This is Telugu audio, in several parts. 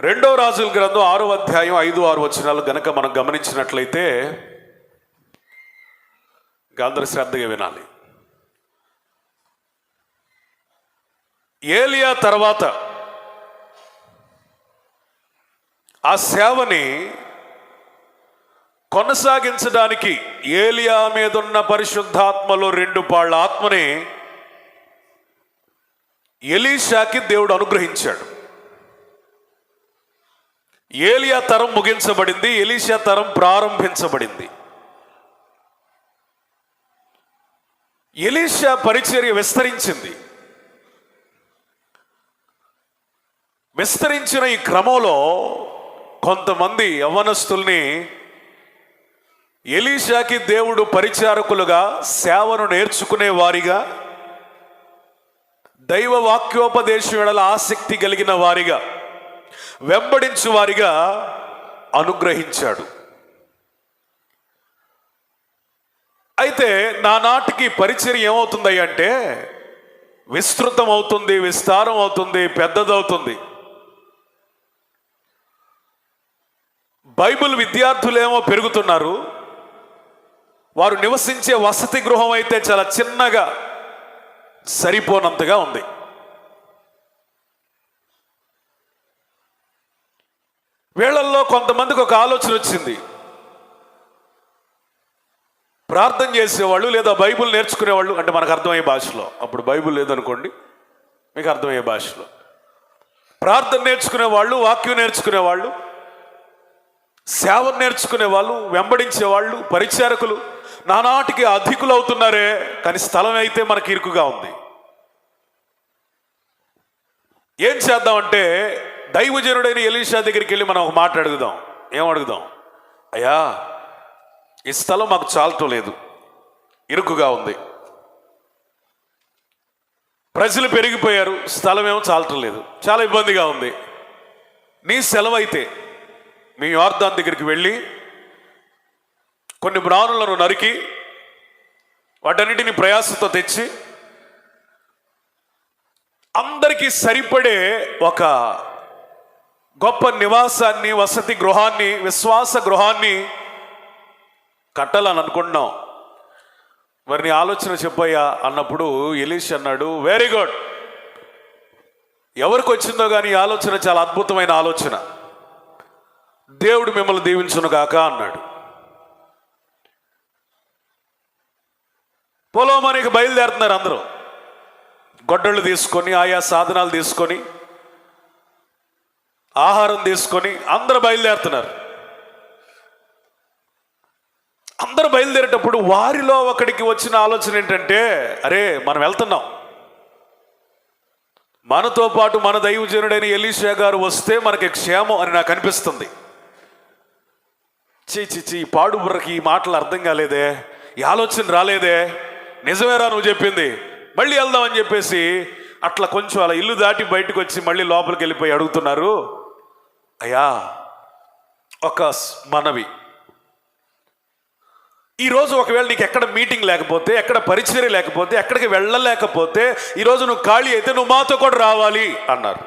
రెండవ రాజుల గ్రంథం 6వ అధ్యాయం 5-6 వచనాలు గనక మనం గమనించినట్లయితే అందరూ శ్రద్ధగా వినాలి. ఏలియా తర్వాత ఆ సేవని కొనసాగించడానికి ఏలియా మీద ఉన్న పరిశుద్ధాత్మలో 2 పాళ్ళ ఆత్మని ఎలీషాకి దేవుడు అనుగ్రహించాడు. ఏలియా తరం ముగించబడింది, ఎలీషా తరం ప్రారంభించబడింది. ఎలీషా పరిచర్య విస్తరించింది. విస్తరించిన ఈ క్రమంలో కొంతమంది యవ్వనస్తుల్ని ఎలీషాకి దేవుడు పరిచారకులుగా, సేవను నేర్చుకునే వారిగా, దైవ వాక్యోపదేశం ఎడల ఆసక్తి కలిగిన వారిగా, వెంబడించు వారిగా అనుగ్రహించాడు. అయితే నానాటికి పరిచర్య ఏమవుతుంది అంటే విస్తృతం అవుతుంది, విస్తారం అవుతుంది, పెద్దదవుతుంది. బైబిల్ విద్యార్థులేమో పెరుగుతున్నారు. వారు నివసించే వసతి గృహం అయితే చాలా చిన్నగా, సరిపోనంతగా ఉంది. వీళ్ళల్లో కొంతమందికి ఒక ఆలోచన వచ్చింది. ప్రార్థన చేసేవాళ్ళు లేదా బైబిల్ నేర్చుకునేవాళ్ళు, అంటే మనకు అర్థమయ్యే భాషలో, అప్పుడు బైబిల్ లేదనుకోండి, మీకు అర్థమయ్యే భాషలో ప్రార్థన నేర్చుకునేవాళ్ళు, వాక్యం నేర్చుకునేవాళ్ళు, సేవ నేర్చుకునేవాళ్ళు, వెంబడించేవాళ్ళు, పరిచారకులు నానాటికి అధికులు అవుతున్నారే, కానీ స్థలం అయితే మనకి ఇరుకుగా ఉంది. ఏం చేద్దామంటే దైవజనుడైన ఎలీషా దగ్గరికి వెళ్ళి మనం ఒక మాట అడుగుదాం. ఏం అడుగుదాం? అయ్యా, ఈ స్థలం మాకు చాలటం లేదు, ఇరుకుగా ఉంది, ప్రజలు పెరిగిపోయారు, స్థలం ఏమో చాలటం లేదు, చాలా ఇబ్బందిగా ఉంది. నీ సెలవు అయితే మీ యోర్దాను దగ్గరికి వెళ్ళి కొన్ని మ్రానులను నరికి వాటన్నిటిని ప్రయాసతో తెచ్చి అందరికీ సరిపడే ఒక గొప్ప నివాసాన్ని, వసతి గృహాన్ని, విశ్వాస గృహాన్ని కట్టాలని అనుకుంటున్నాం. మరి నీ ఆలోచన చెప్పయ్యా అన్నప్పుడు ఎలీషా అన్నాడు, వెరీ గుడ్, ఎవరికి వచ్చిందో కానీ ఈ ఆలోచన చాలా అద్భుతమైన ఆలోచన, దేవుడు మిమ్మల్ని దీవించును గాక అన్నాడు. పొలంలోనికి బయలుదేరుతున్నారు అందరూ. గొడ్డళ్ళు తీసుకొని, ఆయా సాధనాలు తీసుకొని, ఆహారం తీసుకొని అందరూ బయలుదేరుతున్నారు. అందరూ బయలుదేరేటప్పుడు వారిలో ఒకడికి వచ్చిన ఆలోచన ఏంటంటే, అరే మనం వెళ్తున్నాం, మనతో పాటు మన దైవజనుడైన ఎలీషా గారు వస్తే మనకి క్షేమం అని నాకు అనిపిస్తుంది. చీ పాడు బుర్రకి ఈ మాటలు అర్థం కాలేదే, ఈ ఆలోచన రాలేదే, నిజమేరా నువ్వు చెప్పింది, మళ్ళీ వెళ్దామని చెప్పేసి అట్లా కొంచెం అలా ఇల్లు దాటి బయటకు వచ్చి మళ్ళీ లోపలికి వెళ్ళిపోయి అడుగుతున్నారు. అయ్యా, ఒక మనవి, ఈరోజు ఒకవేళ నీకు ఎక్కడ మీటింగ్ లేకపోతే, ఎక్కడ పరిచర్య లేకపోతే, ఎక్కడికి వెళ్ళలేకపోతే, ఈరోజు నువ్వు ఖాళీ అయితే నువ్వు మాతో కూడా రావాలి అన్నారు.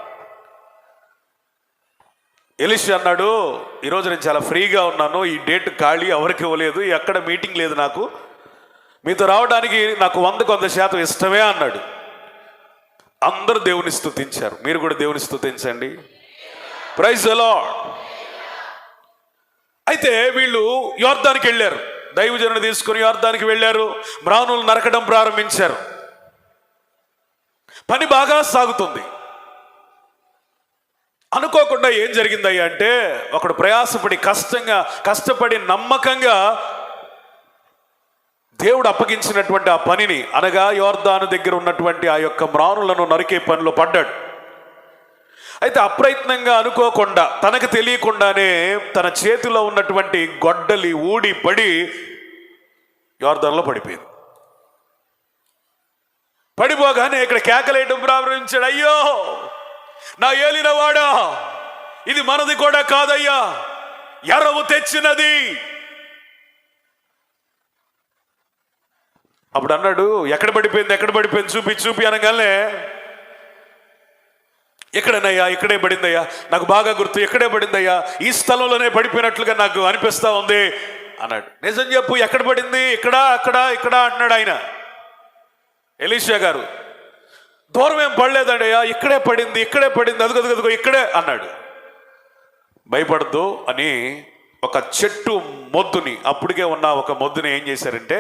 ఎలీషా అన్నాడు, ఈరోజు నేను చాలా ఫ్రీగా ఉన్నాను, ఈ డేట్ ఖాళీ, ఎవరికి ఇవ్వలేదు, ఎక్కడ మీటింగ్ లేదు, నాకు మీతో రావడానికి నాకు 100% ఇష్టమే అన్నాడు. అందరూ దేవుని స్తుతించారు. మీరు కూడా దేవుని స్తుతించండి. Praise the Lord. అయితే వీళ్ళు యోర్దానికి వెళ్ళారు, దైవజనుడు తీసుకుని యోర్దానికి వెళ్ళారు, మ్రానులు నరకడం ప్రారంభించారు. పని బాగా సాగుతుంది. అనుకోకుండా ఏం జరిగిందయ్యా అంటే, ఒకడు ప్రయాసపడి కష్టపడి నమ్మకంగా దేవుడు అప్పగించినటువంటి ఆ పనిని, అనగా యోర్దాను దగ్గర ఉన్నటువంటి ఆ యొక్క మ్రానులను నరికే పనిలో పడ్డాడు. అయితే అప్రయత్నంగా, అనుకోకుండా, తనకు తెలియకుండానే తన చేతిలో ఉన్నటువంటి గొడ్డలి ఊడి పడి యోర్దానులో పడిపోయింది. పడిపోగానే ఇక్కడ కేకలేయడం ప్రారంభించాడు, అయ్యో నా ఏలినవాడా, ఇది మనది కూడా కాదయ్యా, ఎరవు తెచ్చినది. అప్పుడు అన్నాడు, ఎక్కడ పడిపోయింది చూపి అనగానే ఎక్కడేనయ్యా? ఇక్కడే పడిందయ్యా, నాకు బాగా గుర్తు, ఎక్కడే పడిందయ్యా, ఈ స్థలంలోనే పడిపోయినట్లుగా నాకు అనిపిస్తా ఉంది అన్నాడు. నిజం చెప్పు, ఎక్కడ పడింది? ఇక్కడ, అక్కడ, ఇక్కడ అన్నాడు ఆయన. ఎలీషా గారు, దూరం ఏం పడలేదండి అయ్యా, ఇక్కడే పడింది, ఇక్కడే పడింది, అదుగదుగదుగో ఇక్కడే అన్నాడు. భయపడద్దు అని ఒక చెట్టు మొద్దుని, అప్పటికే ఉన్న ఒక మొద్దుని ఏం చేశారంటే,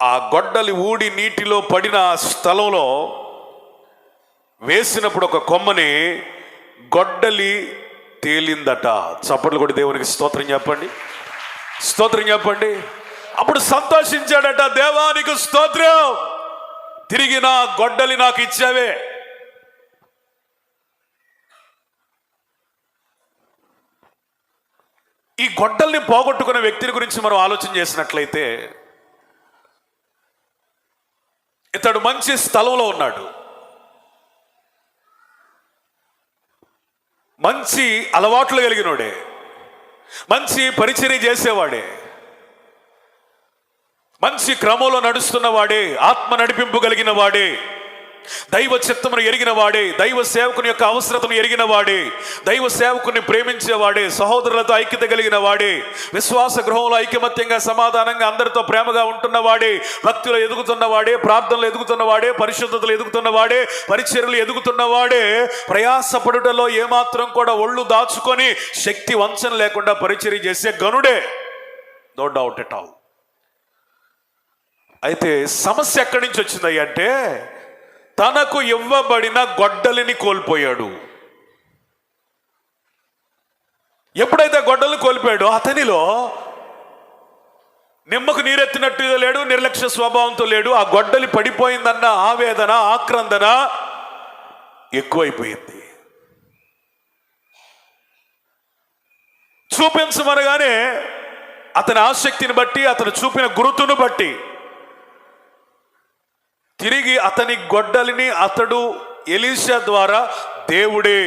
ఆ గొడ్డలి ఊడి నీటిలో పడిన స్థలంలో వేసినప్పుడు ఒక కొమ్మని గొడ్డలి తేలిందట. చప్పట్లు కొట్టి దేవునికి స్తోత్రం చెప్పండి, స్తోత్రం చెప్పండి. అప్పుడు సంతోషించాడట, దేవానికి స్తోత్రం, తిరిగి నా గొడ్డలి నాకు ఇచ్చావే. ఈ గొడ్డల్ని పోగొట్టుకున్న వ్యక్తిని గురించి మనం ఆలోచన చేసినట్లయితే, ఇతడు మంచి స్థలంలో ఉన్నాడు, మంచి అలవాట్లు కలిగినోడే, మంచి పరిచర్య చేసేవాడే, మంచి క్రమంలో నడుస్తున్న వాడే, ఆత్మ నడిపింపు కలిగిన వాడే, దైవ చిత్తమును ఎరిగిన వాడే, దైవ సేవకుని యొక్క అవసరతను ఎరిగిన వాడే, దైవ సేవకుని ప్రేమించేవాడే, సహోదరులతో ఐక్యత కలిగిన వాడే, విశ్వాస గృహంలో ఐకమత్యంగా సమాధానంగా అందరితో ప్రేమగా ఉంటున్నవాడే, భక్తులు ఎదుగుతున్నవాడే, ప్రార్థనలు ఎదుగుతున్నవాడే, పరిశుద్ధతలు ఎదుగుతున్నవాడే, పరిచర్యలు ఎదుగుతున్నవాడే, ప్రయాసపడుటలో ఏమాత్రం కూడా ఒళ్ళు దాచుకొని శక్తి వంచన లేకుండా పరిచర్య చేసే గనుడే, నో డౌట్ ఎట్ ఆల్. అయితే సమస్య ఎక్కడి నుంచి వచ్చింది అంటే, తనకు ఇవ్వబడిన గొడ్డలిని కోల్పోయాడు. ఎప్పుడైతే గొడ్డలు కోల్పోయాడో అతనిలో నిమ్మకు నీరెత్తినట్టు లేడు, నిర్లక్ష్య స్వభావంతో లేడు. ఆ గొడ్డలి పడిపోయిందన్న ఆవేదన, ఆక్రందన ఎక్కువైపోయింది. చూపించమనగానే అతని ఆసక్తిని బట్టి, అతను చూపిన గురుతును బట్టి తిరిగి అతని గొడ్డలిని అతడు ఎలీషా ద్వారా దేవుడే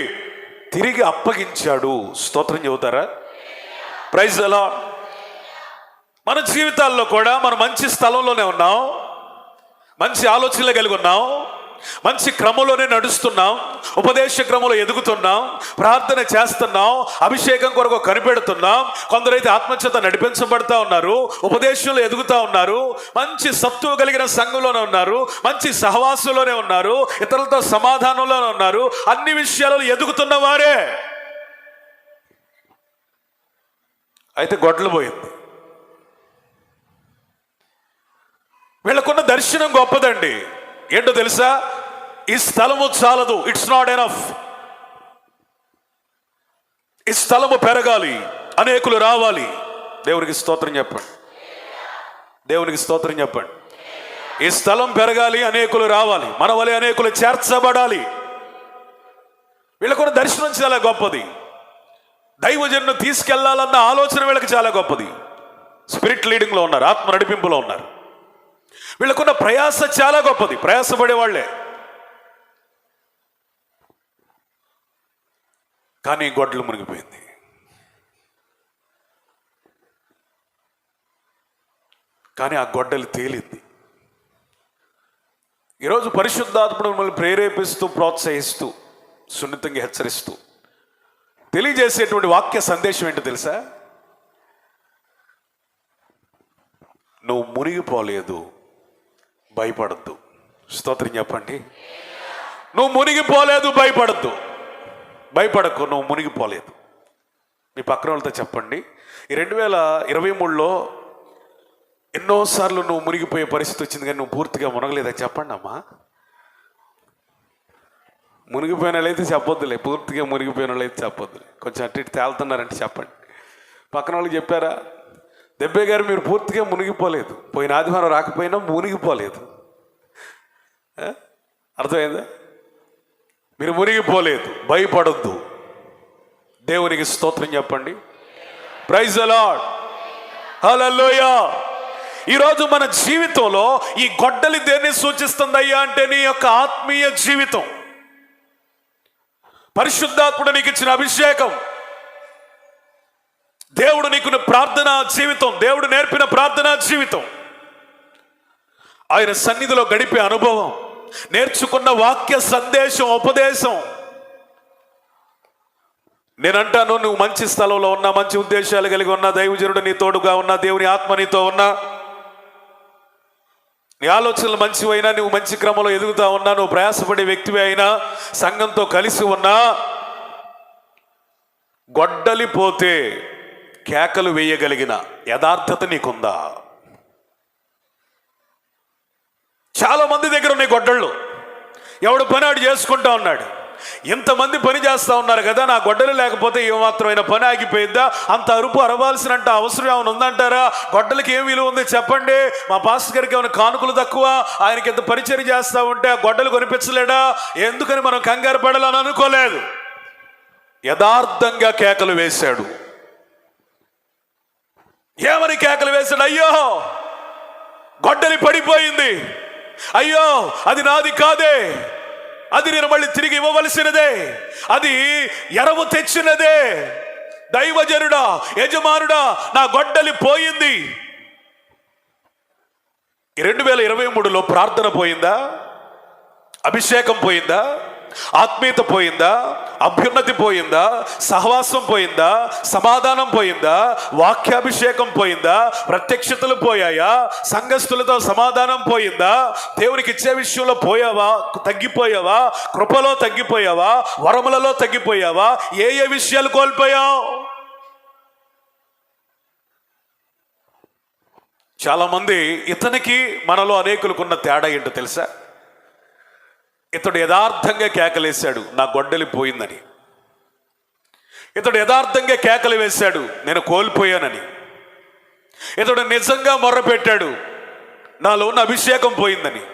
తిరిగి అప్పగించాడు. స్తోత్రం చెబుతారా? Praise the Lord. మన జీవితాల్లో కూడా మనం మంచి స్థలంలోనే ఉన్నాం, మంచి ఆలోచనలు కలిగి ఉన్నాం, మంచి క్రమంలోనే నడుస్తున్నాం, ఉపదేశ క్రమంలో ఎదుగుతున్నాం, ప్రార్థన చేస్తున్నాం, అభిషేకం కొరకు కనిపెడుతున్నాం. కొందరైతే ఆత్మచేత నడిపించబడతా ఉన్నారు, ఉపదేశంలో ఎదుగుతా ఉన్నారు, మంచి సత్తువ కలిగిన సంఘంలోనే ఉన్నారు, మంచి సహవాసంలోనే ఉన్నారు, ఇతరులతో సమాధానంలోనే ఉన్నారు, అన్ని విషయాలలో ఎదుగుతున్న వారే. అయితే గొడ్డలు పోయింది. వీళ్ళకున్న దర్శనం గొప్పదండి. ఏంటో తెలుసా? ఈ స్థలము చాలదు, ఇట్స్ నాట్ ఎనఫ్. ఈ స్థలము పెరగాలి, అనేకులు రావాలి. దేవునికి స్తోత్రం చెప్పండి, దేవునికి స్తోత్రం చెప్పండి. ఈ స్థలం పెరగాలి, అనేకులు రావాలి, మన వలె అనేకులు చేర్చబడాలి. వీళ్ళకున్న దర్శనం చాలా గొప్పది. దైవజన్ను తీసుకెళ్లాలన్న ఆలోచన వీళ్ళకి చాలా గొప్పది. స్పిరిట్ లీడింగ్లో ఉన్నారు, ఆత్మ నడిపింపులో ఉన్నారు. వీళ్ళకున్న ప్రయాస చాలా గొప్పది, ప్రయాసపడేవాళ్లే. కానీ గొడ్డలు మునిగిపోయింది. కానీ ఆ గొడ్డలు తేలింది. ఈరోజు పరిశుద్ధాత్ముడు మిమ్మల్ని ప్రేరేపిస్తూ, ప్రోత్సహిస్తూ, సున్నితంగా హెచ్చరిస్తూ తెలియజేసేటువంటి వాక్య సందేశం ఏంటో తెలుసా? నువ్వు మునిగిపోలేదు, భయపడద్దు. స్తోత్రం చెప్పండి. నువ్వు మునిగిపోలేదు, భయపడద్దు. భయపడకు, నువ్వు మునిగిపోలేదు. మీ పక్కన వాళ్ళతో చెప్పండి, ఈ 2023లో ఎన్నోసార్లు నువ్వు మునిగిపోయే పరిస్థితి వచ్చింది, కానీ నువ్వు పూర్తిగా మునగలేదని చెప్పండి అమ్మా. మునిగిపోయిన వాళ్ళైతే చెప్పొద్దులే, పూర్తిగా మునిగిపోయిన వాళ్ళైతే చెప్పొద్దులే. కొంచెం అటు ఇటు తేలుతున్నారంటే చెప్పండి. పక్కన వాళ్ళకి చెప్పారా? దెబ్బే గారు మీరు పూర్తిగా మునిగిపోలేదు, పోయిన ఆదివారం రాకపోయినా మునిగిపోలేదు. అర్థమైందా? మీరు మునిగిపోలేదు, భయపడొద్దు. దేవునికి స్తోత్రం చెప్పండి. ప్రైజ్ ది లార్డ్, హల్లెలూయా. ఈరోజు మన జీవితంలో ఈ గొడ్డలి దేన్ని సూచిస్తుందయ్యా అంటే, నీ యొక్క ఆత్మీయ జీవితం, పరిశుద్ధాత్ముడు నీకు ఇచ్చిన అభిషేకం, దేవుడు నీకు ప్రార్థనా జీవితం, దేవుడు నేర్పిన ప్రార్థనా జీవితం, ఆయన సన్నిధిలో గడిపే అనుభవం, నేర్చుకున్న వాక్య సందేశం, ఉపదేశం. నేనంటాను, నువ్వు మంచి స్థలంలో ఉన్నా, మంచి ఉద్దేశాలు కలిగి ఉన్నా, దైవజనుడు నీ తోడుగా ఉన్నా, దేవుని ఆత్మ నీతో ఉన్నా, నీ ఆలోచనలు మంచివైనా, నువ్వు మంచి క్రమంలో ఎదుగుతా ఉన్నా, నువ్వు ప్రయాసపడే వ్యక్తివి అయినా, సంఘంతో కలిసి ఉన్నా, గొడ్డలిపోతే కేకలు వేయగలిగిన యథార్థత నీకుందా? చాలా మంది దగ్గర ఉన్నాయి గొడ్డళ్ళు. ఎవడు పని ఆడు చేసుకుంటా ఉన్నాడు. ఇంతమంది పని చేస్తూ ఉన్నారు కదా, నా గొడ్డలు లేకపోతే ఏమాత్రమైన పని ఆగిపోయిద్దా? అంత అరుపు అరవాల్సినంత అవసరం ఏమైనా ఉందంటారా? గొడ్డలకి ఏం విలువ ఉంది చెప్పండి? మా పాస్టర్ గారికి ఏమైనా కానుకలు తక్కువ? ఆయనకి ఎంత పరిచయం చేస్తూ ఉంటే ఆ గొడ్డలు కొనిపించలేడా? ఎందుకని మనం కంగారు పడాలని అనుకోలేదు. యథార్థంగా కేకలు వేశాడు. ఏమని కేకలు వేశాడు? అయ్యో గొడ్డలి పడిపోయింది, అయ్యో అది నాది కాదే, అది నేను మళ్ళీ తిరిగి ఇవ్వవలసినదే, అది ఎరవు తెచ్చినదే, దైవజనుడా, యజమానుడా, నా గొడ్డలి పోయింది. 2023లో ప్రార్థన పోయిందా? అభిషేకం పోయిందా? ఆత్మీయత పోయిందా? అభ్యున్నతి పోయిందా? సహవాసం పోయిందా? సమాధానం పోయిందా? వాక్యాభిషేకం పోయిందా? ప్రత్యక్షతలు పోయాయా? సంఘస్థులతో సమాధానం పోయిందా? దేవునికి ఇచ్చే విషయంలో పోయావా? తగ్గిపోయావా? కృపలో తగ్గిపోయావా? వరములలో తగ్గిపోయావా? ఏ ఏ విషయాలు కోల్పోయావు? చాలా మంది, ఇతనికి మనలో అనేకులకున్న తేడా ఏంటో తెలుసా? ఇతడు యథార్థంగా కేకలేశాడు, నా గొడ్డలి పోయిందని. ఇతడు యథార్థంగా కేకలు వేశాడు, నేను కోల్పోయానని. ఇతడు నిజంగా మొర్రపెట్టాడు, నాలో ఉన్న అభిషేకం పోయిందని.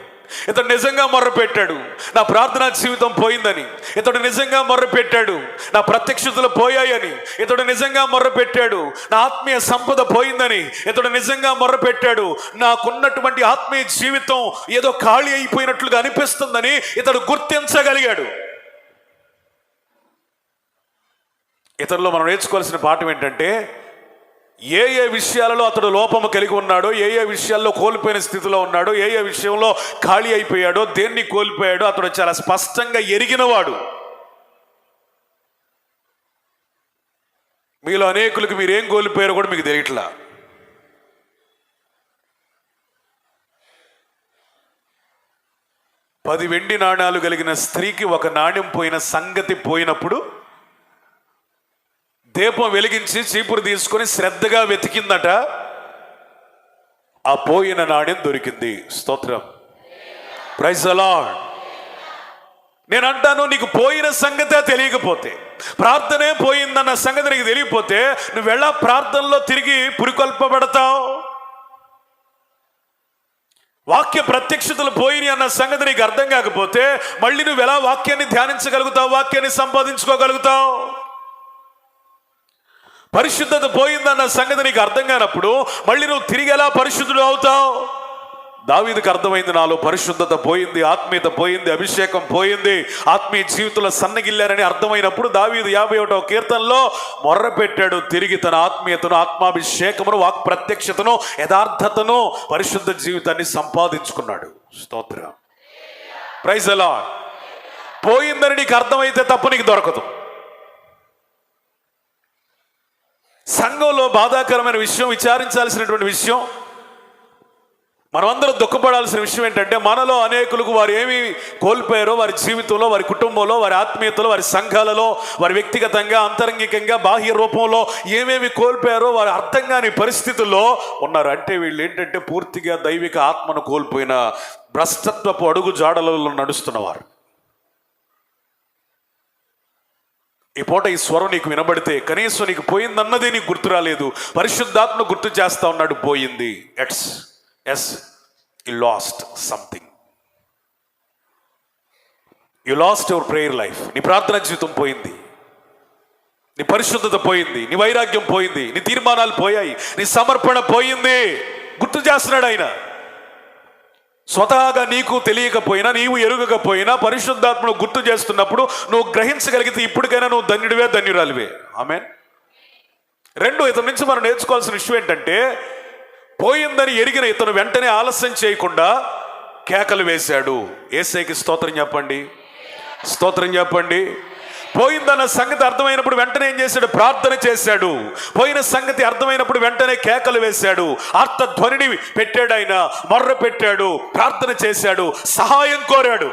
ఇతడు నిజంగా మొర్రపెట్టాడు, నా ప్రార్థనా జీవితం పోయిందని. ఇతడు నిజంగా మొర్రపెట్టాడు, నా ప్రత్యక్షతలు పోయాయని. ఇతడు నిజంగా మొర్రపెట్టాడు, నా ఆత్మీయ సంపద పోయిందని. ఇతడు నిజంగా మొర్రపెట్టాడు, నాకున్నటువంటి ఆత్మీయ జీవితం ఏదో ఖాళీ అయిపోయినట్లుగా అనిపిస్తుందని ఇతడు గుర్తించగలిగాడు. ఇతరులో మనం నేర్చుకోవాల్సిన పాఠం ఏంటంటే, ఏ ఏ విషయాలలో అతడు లోపము కలిగి ఉన్నాడో, ఏ ఏ విషయాల్లో కోల్పోయిన స్థితిలో ఉన్నాడో, ఏ ఏ విషయంలో ఖాళీ అయిపోయాడో, దేన్ని కోల్పోయాడో అతడు చాలా స్పష్టంగా ఎరిగినవాడు. మీలో అనేకులకు మీరేం కోల్పోయారో కూడా మీకు తెలియట్లా. పది వెండి నాణ్యాలు కలిగిన స్త్రీకి ఒక నాణ్యం పోయిన సంగతి పోయినప్పుడు దీపం వెలిగించి చీపురు తీసుకొని శ్రద్ధగా వెతికిందట. ఆ పోయిన నాణ్యం దొరికింది. స్తోత్రం, ప్రైజ్ ది లార్డ్. నేను అంటాను, నీకు పోయిన సంగతే తెలియకపోతే, ప్రార్థనే పోయిందన్న సంగతి నీకు తెలియకపోతే, నువ్వు ఎలా ప్రార్థనలో తిరిగి పురికొల్పబడతావు? వాక్య ప్రత్యక్షతలు పోయినాయి అన్న సంగతి నీకు అర్థం కాకపోతే, మళ్ళీ నువ్వు ఎలా వాక్యాన్ని ధ్యానించగలుగుతావు? వాక్యాన్ని సంపాదించుకోగలుగుతావు? పరిశుద్ధత పోయిందన్న సంగతి నీకు అర్థం కానప్పుడు మళ్ళీ నువ్వు తిరిగి ఎలా పరిశుద్ధుడు అవుతావు? దావీదుకు అర్థమైంది, నాలో పరిశుద్ధత పోయింది, ఆత్మీయత పోయింది, అభిషేకం పోయింది, ఆత్మీయ జీవితంలో సన్నగిల్లారని అర్థమైనప్పుడు దావీదు 51వ కీర్తనలో మొర్రపెట్టాడు. తిరిగి తన ఆత్మీయతను, ఆత్మాభిషేకమును, వాక్ ప్రత్యక్షతను, యథార్థతను, పరిశుద్ధ జీవితాన్ని సంపాదించుకున్నాడు. స్తోత్రం, ప్రైజ్ ది లార్డ్. పోయిందని నీకు అర్థమైతే తప్ప నీకు దొరకదు. సంఘంలో బాధాకరమైన విషయం, విచారించాల్సినటువంటి విషయం, మనమందరం దుఃఖపడాల్సిన విషయం ఏంటంటే, మనలో అనేకులకు వారు ఏమి కోల్పోయారో, వారి జీవితంలో, వారి కుటుంబంలో, వారి ఆత్మీయతలో, వారి సంఘాలలో, వారి వ్యక్తిగతంగా, అంతరంగికంగా, బాహ్య రూపంలో ఏమేమి కోల్పోయారో వారు అర్థం కాని పరిస్థితుల్లో ఉన్నారు. అంటే వీళ్ళు ఏంటంటే పూర్తిగా దైవిక ఆత్మను కోల్పోయిన భ్రష్టత్వపు అడుగు జాడలలో నడుస్తున్నవారు. ఈ పూట ఈ స్వరం నీకు వినబడితే, కనీసం నీకు పోయిందన్నదే నీకు గుర్తు రాలేదు, పరిశుద్ధాత్మ గుర్తు చేస్తా ఉన్నాడు, పోయింది. Yes, you lost something. You lost your prayer life. నీ ప్రార్థన జీవితం పోయింది, నీ పరిశుద్ధత పోయింది, నీ వైరాగ్యం పోయింది, నీ తీర్మానాలు పోయాయి, నీ సమర్పణ పోయింది. గుర్తు చేస్తున్నాడు ఆయన. స్వతహాగా నీకు తెలియకపోయినా, నీవు ఎరుగకపోయినా పరిశుద్ధాత్మను గుర్తు చేస్తున్నప్పుడు నువ్వు గ్రహించగలిగితే ఇప్పటికైనా నువ్వు ధన్యుడివే, ధన్యురాలివే. ఆమేన్. 2, ఇతని నుంచి మనం నేర్చుకోవాల్సిన విషయం ఏంటంటే, పోయిందని ఎరిగిన ఇతను వెంటనే ఆలస్యం చేయకుండా కేకలు వేశాడు. యేసయ్యకి స్తోత్రం చెప్పండి, స్తోత్రం చెప్పండి. పోయిందన్న సంగతి అర్థమైనప్పుడు వెంటనే ఏం చేశాడు? ప్రార్థన చేశాడు. పోయిన సంగతి అర్థమైనప్పుడు వెంటనే కేకలు వేశాడు, ఆర్త ధ్వనిని పెట్టాడు, ఆయన మొర్ర పెట్టాడు, ప్రార్థన చేశాడు, సహాయం కోరాడు.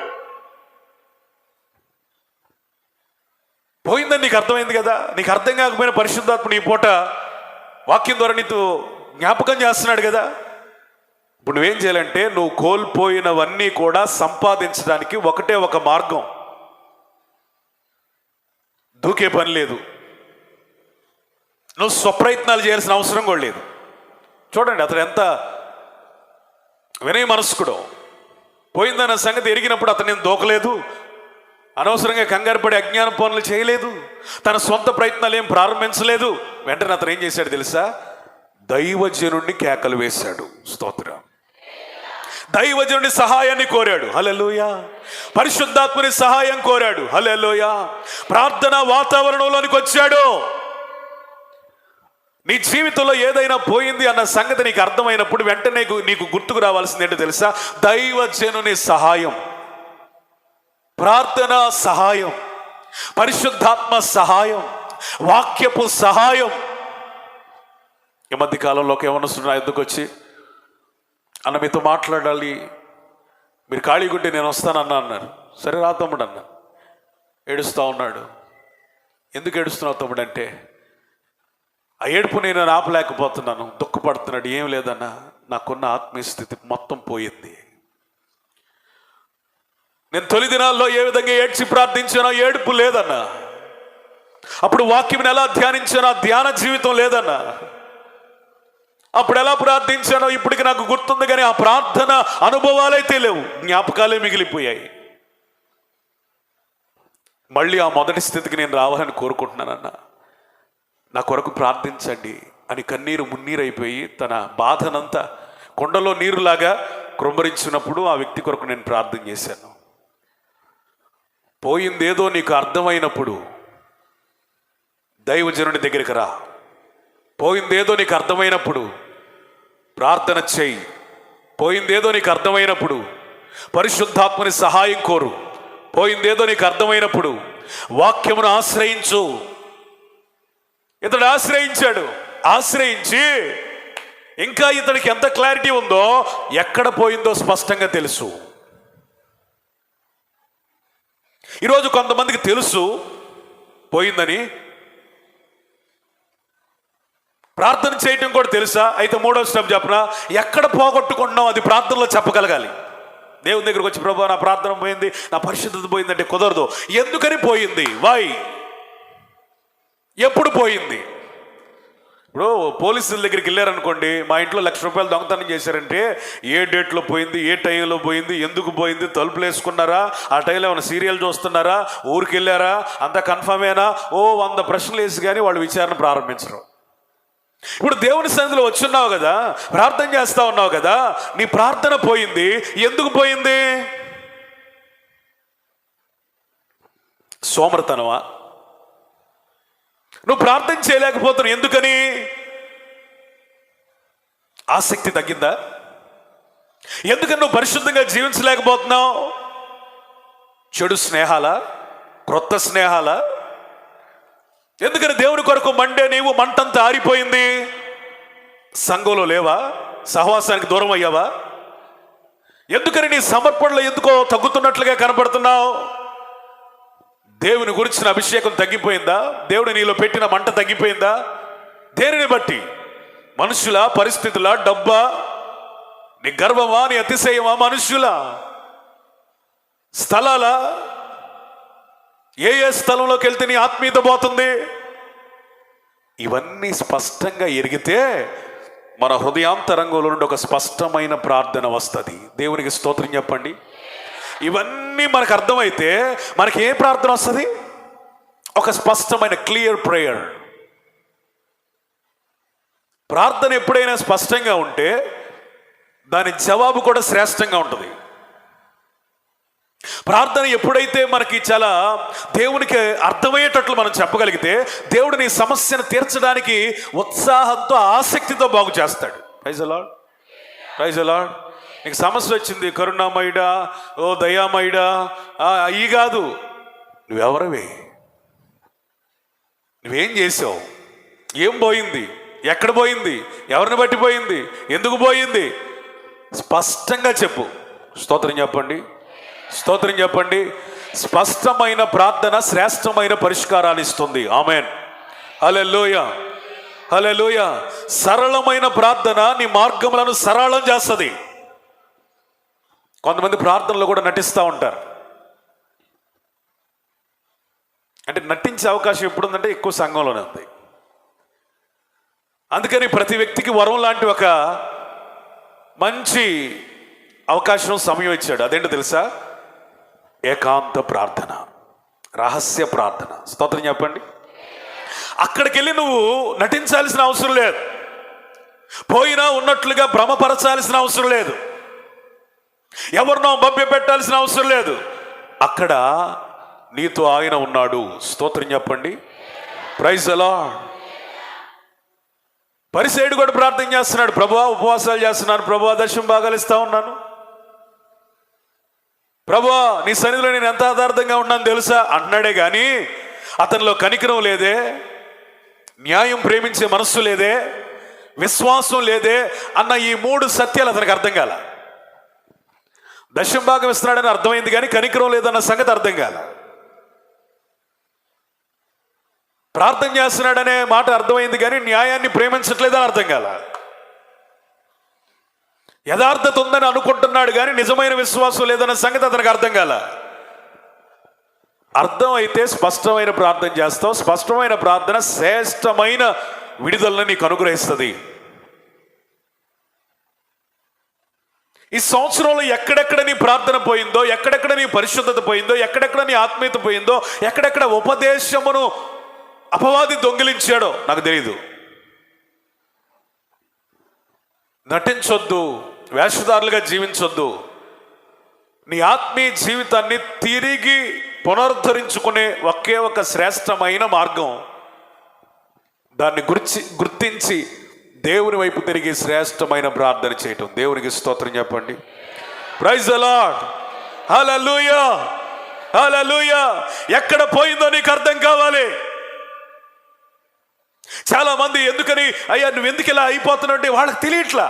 పోయిందని నీకు అర్థమైంది కదా. నీకు అర్థం కాకపోయిన పరిశుద్ధాత్మ ఈ పూట వాక్యం ద్వారా నీతో జ్ఞాపకం చేస్తున్నాడు కదా. ఇప్పుడు నువ్వేం చేయాలంటే, నువ్వు కోల్పోయినవన్నీ కూడా సంపాదించడానికి ఒకటే ఒక మార్గం. దూకే పని లేదు, నువ్వు స్వప్రయత్నాలు చేయాల్సిన అవసరం కూడా లేదు. చూడండి అతను ఎంత వినయ మనస్కుడో. పోయిందన్న సంగతి ఎరిగినప్పుడు అతను నేను దూకలేదు, అనవసరంగా కంగారు పడి అజ్ఞాన పనులు చేయలేదు, తన సొంత ప్రయత్నాలు ఏం ప్రారంభించలేదు. వెంటనే అతను ఏం చేశాడు తెలుసా? దైవజనుడిని కేకలు వేశాడు. స్తోత్రం. దైవజనుడి సహాయాన్ని కోరాడు. హల్లెలూయా. పరిశుద్ధాత్మని సహాయం కోరాడు. హల్లెలూయా. ప్రార్థన వాతావరణంలోనికి వచ్చాడు. నీ జీవితంలో ఏదైనా పోయింది అన్న సంగతి నీకు అర్థమైనప్పుడు వెంటనే నీకు గుర్తుకు రావాల్సింది ఏంటో తెలుసా? దైవజనుని సహాయం, ప్రార్థన సహాయం, పరిశుద్ధాత్మ సహాయం, వాక్యపు సహాయం. ఈ మధ్య కాలంలోకి ఏమన్నా ఎందుకు వచ్చి, అన్న మీతో మాట్లాడాలి, మీరు ఖాళీగా ఉంటే నేను వస్తానన్నా అన్నారు. సరే రా తమ్ముడు అన్న. ఏడుస్తూ ఉన్నాడు. ఎందుకు ఏడుస్తున్నావు తమ్ముడు అంటే, ఆ ఏడుపు నేను ఆపలేకపోతున్నాను, దుఃఖపడుతున్నాడు. ఏం లేదన్నా, నాకున్న ఆత్మీయ స్థితి మొత్తం పోయింది. నేను తొలి దినాల్లో ఏ విధంగా ఏడ్చి ప్రార్థించానో ఏడుపు లేదన్నా. అప్పుడు వాక్యం ఎలా ధ్యానించానో ధ్యాన జీవితం లేదన్నా. అప్పుడు ఎలా ప్రార్థించానో ఇప్పటికి నాకు గుర్తుంది, కానీ ఆ ప్రార్థన అనుభవాలైతే లేవు, జ్ఞాపకాలే మిగిలిపోయాయి. మళ్ళీ ఆ మొదటి స్థితికి నేను రావాలని కోరుకుంటున్నానన్నా, నా కొరకు ప్రార్థించండి అని కన్నీరు మున్నీరైపోయి తన బాధనంతా కొండలో నీరులాగా కృంభరించినప్పుడు ఆ వ్యక్తి కొరకు నేను ప్రార్థన చేశాను. పోయిందేదో నీకు అర్థమైనప్పుడు దైవజనుడి దగ్గరికి రా. పోయిందేదో నీకు అర్థమైనప్పుడు ప్రార్థన చెయ్యి. పోయిందేదో నీకు అర్థమైనప్పుడు పరిశుద్ధాత్మని సహాయం కోరు. పోయిందేదో నీకు అర్థమైనప్పుడు వాక్యమును ఆశ్రయించు. ఇతడు ఆశ్రయించాడు. ఆశ్రయించి ఇంకా ఇతడికి ఎంత క్లారిటీ ఉందో, ఎక్కడ పోయిందో స్పష్టంగా తెలుసు. ఈరోజు కొంతమందికి తెలుసు పోయిందని, ప్రార్థన చేయటం కూడా తెలుసా. అయితే మూడో స్టెప్ చెప్పనా, ఎక్కడ పోగొట్టుకుంటున్నాం అది ప్రార్థనలో చెప్పగలగాలి. దేవుని దగ్గరకు వచ్చి, ప్రభువా నా ప్రార్థన పోయింది, నా పరిశుద్ధత పోయిందంటే కుదరదు. ఎందుకని పోయింది? వై? ఎప్పుడు పోయింది? ఇప్పుడు పోలీసుల దగ్గరికి వెళ్ళారనుకోండి, మా ఇంట్లో ₹1,00,000 దొంగతనం చేశారంటే ఏ డేట్లో పోయింది, ఏ టైంలో పోయింది, ఎందుకు పోయింది, తలుపులు వేసుకున్నారా, ఆ టైంలో ఏమైనా సీరియల్ చూస్తున్నారా, ఊరికి వెళ్ళారా, అంతా కన్ఫర్మేనా, 100 ప్రశ్నలు వేసి కానీ వాళ్ళు విచారణ ప్రారంభించరు. ఇప్పుడు దేవుని సన్నిధిలో వచ్చున్నావు కదా, ప్రార్థన చేస్తా ఉన్నావు కదా, నీ ప్రార్థన పోయింది. ఎందుకు పోయింది? సోమరితనమా? నువ్వు ప్రార్థన చేయలేకపోతున్నావు ఎందుకని? ఆసక్తి తగ్గిందా? ఎందుకని నువ్వు పరిశుద్ధంగా జీవించలేకపోతున్నావు? చెడు స్నేహాలా, క్రొత్త స్నేహాలా? ఎందుకని దేవుని కొరకు మండే నీవు మంటంతా ఆరిపోయింది? సంఘంలో లేవా? సహవాసానికి దూరం అయ్యావా? ఎందుకని నీ సమర్పణలో ఎందుకో తగ్గుతున్నట్లుగా కనపడుతున్నావు? దేవుని గురించిన అభిషేకం తగ్గిపోయిందా? దేవుడు నీలో పెట్టిన మంట తగ్గిపోయిందా? దేనిని బట్టి? మనుషుల పరిస్థితుల, డబ్బా, నీ గర్వమా, నీ అతిశయమా, మనుషుల స్థలాల? ఏ స్థలంలోకి వెళ్తే నీ ఆత్మీయత పోతుంది? ఇవన్నీ స్పష్టంగా ఎరిగితే మన హృదయాంతరంగంలో నుండి ఒక స్పష్టమైన ప్రార్థన వస్తుంది. దేవునికి స్తోత్రం చెప్పండి. ఇవన్నీ మనకు అర్థమైతే మనకి ఏ ప్రార్థన వస్తుంది? ఒక స్పష్టమైన క్లియర్ ప్రేయర్. ప్రార్థన ఎప్పుడైనా స్పష్టంగా ఉంటే దాని జవాబు కూడా శ్రేష్టంగా ఉంటుంది. ప్రార్థన ఎప్పుడైతే మనకి చాలా దేవునికి అర్థమయ్యేటట్లు మనం చెప్పగలిగితే దేవుడు నీ సమస్యను తీర్చడానికి ఉత్సాహంతో, ఆసక్తితో బాగు చేస్తాడు. Praise the Lord, praise the Lord. నీకు సమస్య వచ్చింది, కరుణామయుడా, ఓ దయామయుడా, అయ్యి కాదు. నువ్వెవరవే? నువ్వేం చేసావు? ఏం పోయింది? ఎక్కడ పోయింది? ఎవరిని బట్టి పోయింది? ఎందుకు పోయింది? స్పష్టంగా చెప్పు. స్తోత్రం చెప్పండి, స్తోత్రం చెప్పండి. స్పష్టమైన ప్రార్థన శ్రేష్టమైన పరిష్కారాలు ఇస్తుంది. ఆమేన్, హల్లెలూయా, హల్లెలూయా. సరళమైన ప్రార్థన నీ మార్గములను సరళం చేస్తుంది. కొంతమంది ప్రార్థనలో కూడా నటిస్తూ ఉంటారు. అంటే నటించే అవకాశం ఎప్పుడుందంటే ఎక్కువ సంఘంలోనే ఉంది. అందుకని ప్రతి వ్యక్తికి వరం లాంటి ఒక మంచి అవకాశం, సమయం ఇచ్చాడు. అదేంటో తెలుసా? ఏకాంత ప్రార్థన, రహస్య ప్రార్థన. స్తోత్రం చెప్పండి. అక్కడికి వెళ్ళి నువ్వు నటించాల్సిన అవసరం లేదు. పోయినా ఉన్నట్లుగా భ్రమపరచాల్సిన అవసరం లేదు. ఎవరినో మభ్య పెట్టాల్సిన అవసరం లేదు. అక్కడ నీతో ఆయన ఉన్నాడు. స్తోత్రం చెప్పండి. Praise the lord. పరిసయ్యుడు కూడా ప్రార్థన చేస్తున్నాడు. ప్రభువా, ఉపవాసాలు చేస్తున్నాను ప్రభువా, దశమ భాగాలు ఇస్తా ఉన్నాను ప్రభువా, నీ సన్నిధిలో నేను ఎంత యథార్థంగా ఉన్నాను తెలుసా అంటున్నాడే కానీ అతనిలో కనికరం లేదే, న్యాయం ప్రేమించే మనస్సు లేదే, విశ్వాసం లేదే అన్న ఈ 3 సత్యాలు అతనికి అర్థం కాల. దశమ భాగం ఇస్తున్నాడని అర్థమైంది కానీ కనికరం లేదన్న సంగతి అర్థం కాల. ప్రార్థన చేస్తున్నాడనే మాట అర్థమైంది కానీ న్యాయాన్ని ప్రేమించట్లేదని అర్థం కాల. యథార్థత ఉందని అనుకుంటున్నాడు కానీ నిజమైన విశ్వాసం లేదన్న సంగతి అతనికి అర్థం కాల. అర్థం అయితే స్పష్టమైన ప్రార్థన చేస్తావు. స్పష్టమైన ప్రార్థన శ్రేష్టమైన విడుదలను నీకు అనుగ్రహిస్తుంది. ఈ సంవత్సరంలో ఎక్కడెక్కడ నీ ప్రార్థన పోయిందో, ఎక్కడెక్కడ నీ పరిశుద్ధత పోయిందో, ఎక్కడెక్కడ నీ ఆత్మీయత పోయిందో, ఎక్కడెక్కడ ఉపదేశమును అపవాది దొంగిలించాడో నాకు తెలియదు. నటించొద్దు, వేషధారులుగా జీవించొద్దు. నీ ఆత్మీయ జీవితాన్ని తిరిగి పునరుద్ధరించుకునే ఒకే ఒక శ్రేష్టమైన మార్గం, దాన్ని గుర్తించి దేవుని వైపు తిరిగి శ్రేష్టమైన ప్రార్థన చేయటం. దేవునికి స్తోత్రం చెప్పండి. ప్రైజ్ ది లార్డ్, హల్లెలూయా, హల్లెలూయా. ఎక్కడ పోయిందో నీకు అర్థం కావాలి. చాలా మంది ఎందుకని అయ్యా నువ్వు ఎందుకు ఇలా అయిపోతున్నావు వాళ్ళకి తెలియట్లా.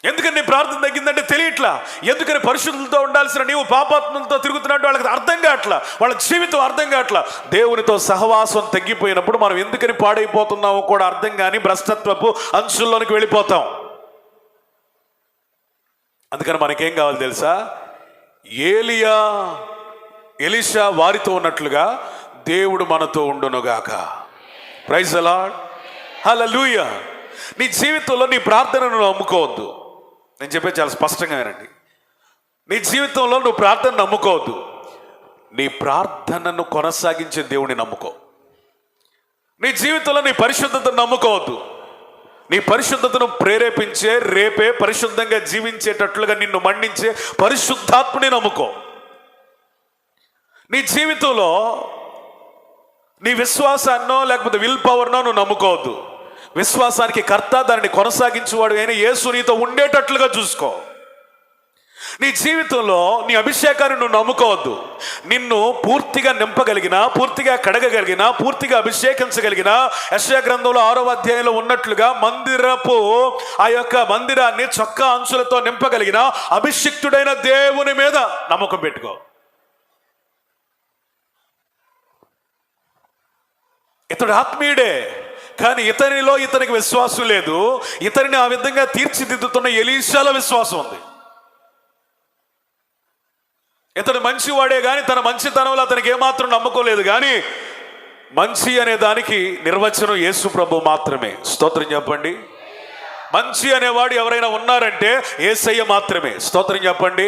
ఎందుకని నీ ప్రార్థన తగ్గిందంటే తెలియట్లా. ఎందుకని పరిశుద్ధులతో ఉండాల్సిన నీవు పాపాత్మలతో తిరుగుతున్నట్టు వాళ్ళకి అర్థం కావట్లా. వాళ్ళ జీవితం అర్థం కావట్లా. దేవునితో సహవాసం తగ్గిపోయినప్పుడు మనం ఎందుకని పాడైపోతున్నామో కూడా అర్థం కాని భ్రష్టత్వపు అంచుల్లోనికి వెళ్ళిపోతాం. అందుకని మనకేం కావాలి తెలుసా? ఏలియా, ఎలీషా వారితో ఉన్నట్లుగా దేవుడు మనతో ఉండునుగాక. ప్రైజ్ ది లార్డ్, హల్లెలూయా. నీ జీవితంలో నీ ప్రార్థనను నమ్ముకోవద్దు. నేను చెప్పేది చాలా స్పష్టంగా వినండి. నీ జీవితంలో నువ్వు ప్రార్థన నమ్ముకోవద్దు. నీ ప్రార్థనను కొనసాగించే దేవుని నమ్ముకో. నీ జీవితంలో నీ పరిశుద్ధతను నమ్ముకోవద్దు. నీ పరిశుద్ధతను ప్రేరేపించే, రేపే పరిశుద్ధంగా జీవించేటట్లుగా నిన్ను మండించే పరిశుద్ధాత్ముని నమ్ముకో. నీ జీవితంలో నీ విశ్వాసాన్నో లేకపోతే విల్ పవర్నో నువ్వు నమ్ముకోవద్దు. విశ్వాసానికి కర్త, దానిని కొనసాగించేవాడు అయిన యేసు నీతో ఉండేటట్లుగా చూసుకో. నీ జీవితంలో నీ అభిషేకాన్ని నువ్వు నమ్ముకోవద్దు. నిన్ను పూర్తిగా నింపగలిగిన, పూర్తిగా కడగగలిగిన, పూర్తిగా అభిషేకించగలిగిన యెషయా గ్రంథంలో 6వ అధ్యాయంలో ఉన్నట్లుగా మందిరపు ఆ యొక్క మందిరాన్ని చొక్కా అంచులతో నింపగలిగిన అభిషిక్తుడైన దేవుని మీద నమ్మకం పెట్టుకో. ఇతడు ఆత్మీయుడే కానీ ఇతనికి విశ్వాసం లేదు. ఇతనిని ఆ విధంగా తీర్చిదిద్దుతున్న ఎలీషాల విశ్వాసం ఉంది. ఇతడు మంచివాడే కానీ తన మంచితనంలో అతనికి ఏమాత్రం నమ్మకం లేదు. కానీ మంచి అనే దానికి నిర్వచనం యేసు ప్రభు మాత్రమే. స్తోత్రం చెప్పండి. మంచి అనేవాడు ఎవరైనా ఉన్నారంటే యేసయ్య మాత్రమే. స్తోత్రం చెప్పండి.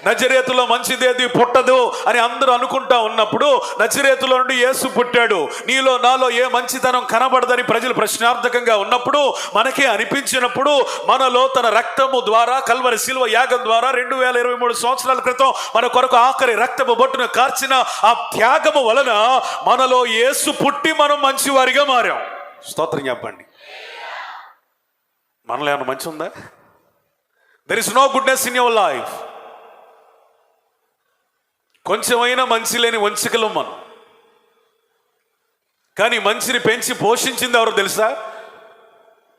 నజరేతులో మంచిదేది పుట్టదు అని అందరూ అనుకుంటా ఉన్నప్పుడు నజరేతులో నుండి యేసు పుట్టాడు. నీలో నాలో ఏ మంచితనం కనబడదని ప్రజలు ప్రశ్నార్థకంగా ఉన్నప్పుడు, మనకే అనిపించినప్పుడు, మనలో తన రక్తము ద్వారా, కల్వరి శిలువ యాగం ద్వారా 2023 సంవత్సరాల క్రితం మన కొరకు ఆఖరి రక్తము బొట్టును కార్చిన ఆ త్యాగము వలన మనలో యేసు పుట్టి మనం మంచివారిగా మారాం. స్తోత్రం చెప్పండి. మనలో ఏమన్నా మంచి ఉందా? There is no goodness in your life. కొంచెమైనా మంచి లేని వంచికలం మనం. కానీ మంచిని పెంచి పోషించింది ఎవరో తెలుసా?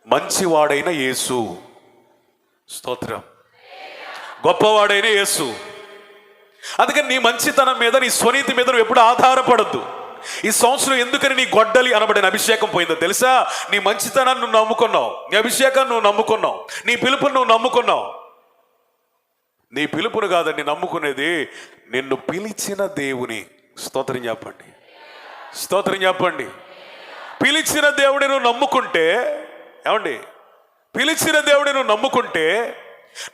మంచివాడైన యేసు. స్తోత్రం. గొప్పవాడైన యేసు. అందుకని నీ మంచితనం మీద, నీ స్వనీతి మీద నువ్వు ఎప్పుడు ఆధారపడద్దు. ఈ సంవత్సరం ఎందుకని నీ గొడ్డలి అనబడిన అభిషేకం పోయిందో తెలుసా? నీ మంచితనాన్ని నువ్వు నమ్ముకున్నావు, నీ అభిషేకాన్ని నువ్వు నమ్ముకున్నావు, నీ పిలుపును నువ్వు నమ్ముకున్నావు. నీ పిలుపును కాదండి నమ్ముకునేది, నిన్ను పిలిచిన దేవుని. స్తోత్రం చెప్పండి, స్తోత్రం చెప్పండి. పిలిచిన దేవుడి నువ్వు నమ్ముకుంటే, ఏమండి, పిలిచిన దేవుడి నువ్వు నమ్ముకుంటే,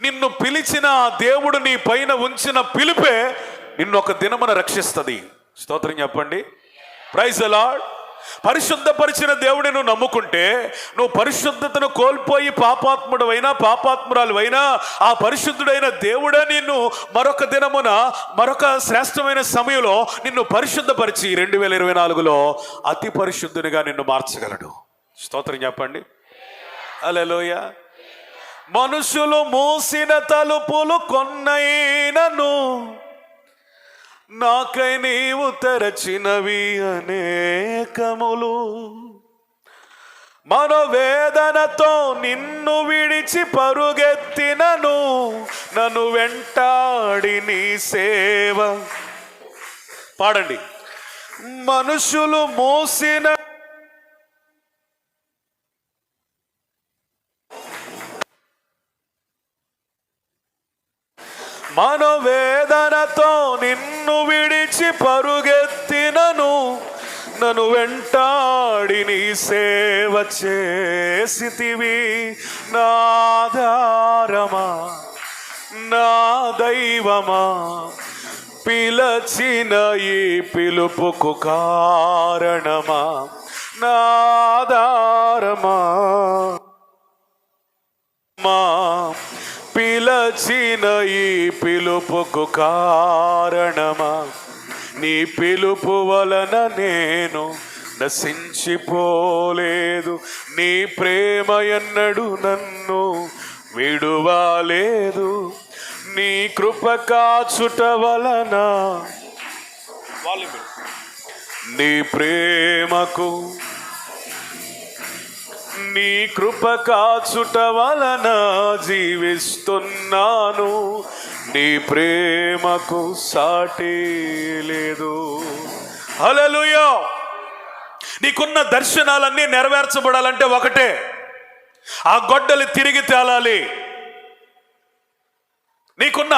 నిన్ను పిలిచిన ఆ దేవుడు నీ పైన ఉంచిన పిలుపే నిన్ను ఒక దినమున రక్షిస్తుంది. స్తోత్రం చెప్పండి. Praise the lord. పరిశుద్ధపరిచిన దేవుడిని నువ్వు నమ్ముకుంటే, నువ్వు పరిశుద్ధతను కోల్పోయి పాపాత్ముడవైనా పాపాత్మురాలువైనా ఆ పరిశుద్ధుడైన దేవుడే నిన్ను మరొక దినమున మరొక శ్రేష్టమైన సమయంలో నిన్ను పరిశుద్ధపరిచి 2024లో అతి పరిశుద్ధునిగా నిన్ను మార్చగలడు. స్తోత్రం చెప్పండి. హల్లెలూయా. మనుషులు మూసిన తలుపులు కొన్నైనను నాకై నీవు తెరచినవి అనేకములు. మనోవేదనతో నిన్ను విడిచి పరుగెత్తినను నన్ను వెంటాడి నీ సేవ. పాడండి. మనుషులు మోసిన మనోవేదనతో నిన్ను విడిచి పరుగెత్తినను నన్ను వెంటాడి నీ సేవ చేసితివి. నా ఆధారమా, నా దైవమా, పిలచిన ఈ పిలుపుకు కారణమా, నా ఆధారమా, మా పిలచిన ఈ పిలుపుకు కారణమా, నీ పిలుపు వలన నేను నశించిపోలేదు, నీ ప్రేమ ఎన్నడు నన్ను విడువలేదు, నీ కృప కాచుట వలన, నీ ప్రేమకు, నీ కృప కాచుట వలన జీవిస్తున్నాను, నీ ప్రేమకు సాటి లేదు. హల్లెలూయా. నీకున్న దర్శనాలన్నీ నెరవేర్చబడాలంటే ఒకటే, ఆ గొడ్డలి తిరిగి తేలాలి. నీకున్న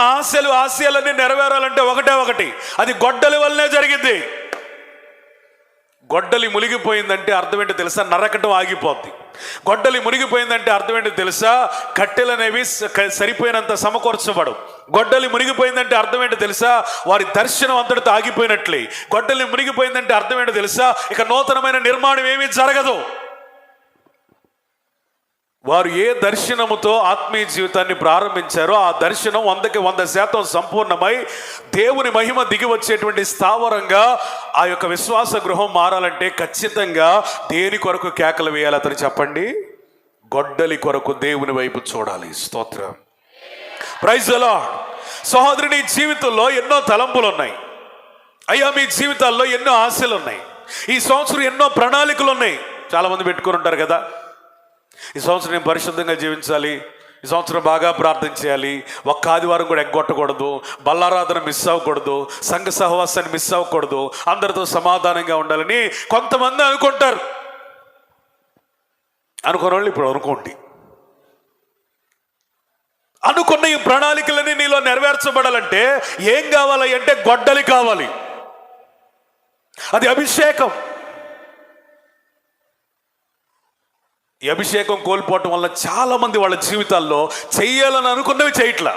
ఆశయాలన్నీ నెరవేరాలంటే ఒకటి, అది గొడ్డలి వల్లనే జరిగింది. గొడ్డలి మునిగిపోయిందంటే అర్థం ఏంటో తెలుసా? నరకటం ఆగిపోద్ది. గొడ్డలి మునిగిపోయిందంటే అర్థం ఏంటో తెలుసా? కట్టెలు అనేవి సరిపోయినంత సమకూర్చబడు. గొడ్డలి మునిగిపోయిందంటే అర్థం ఏంటో తెలుసా? వారి దర్శనం అంతటితో ఆగిపోయినట్లే. గొడ్డలి మునిగిపోయిందంటే అర్థం ఏంటో తెలుసా? ఇక నూతనమైన నిర్మాణం ఏమీ జరగదు. వారు ఏ దర్శనముతో ఆత్మీయ జీవితాన్ని ప్రారంభించారో ఆ దర్శనం 100% సంపూర్ణమై దేవుని మహిమ దిగి వచ్చేటువంటి స్థావరంగా ఆ యొక్క విశ్వాస గృహం మారాలంటే ఖచ్చితంగా దేని కొరకు కేకలు వేయాలి? అతను చెప్పండి. గొడ్డలి కొరకు దేవుని వైపు చూడాలి. స్తోత్రం. Praise the Lord. సహోదరుని జీవితంలో ఎన్నో తలంపులు ఉన్నాయి. అయ్యా మీ జీవితాల్లో ఎన్నో ఆశలు ఉన్నాయి. ఈ సంవత్సరం ఎన్నో ప్రణాళికలు ఉన్నాయి. చాలా మంది పెట్టుకుని ఉంటారు కదా, ఈ సంవత్సరం నేను పరిశుద్ధంగా జీవించాలి, ఈ సంవత్సరం బాగా ప్రార్థన చేయాలి, ఒక్క ఆదివారం కూడా ఎగ్గొట్టకూడదు, బల్లారాధన మిస్ అవ్వకూడదు, సంఘ సహవాసాన్ని మిస్ అవ్వకూడదు, అందరితో సమాధానంగా ఉండాలని కొంతమంది అనుకుంటారు. అనుకున్న వాళ్ళు ఇప్పుడు అనుకోండి. అనుకున్న ఈ ప్రణాళికలన్నీ నీలో నెరవేర్చబడాలంటే ఏం కావాలి అంటే గొడ్డలి కావాలి. అది అభిషేకం. ఈ అభిషేకం కోల్పోవటం వల్ల చాలా మంది వాళ్ళ జీవితాల్లో చెయ్యాలని అనుకున్నవి చేయట్లా.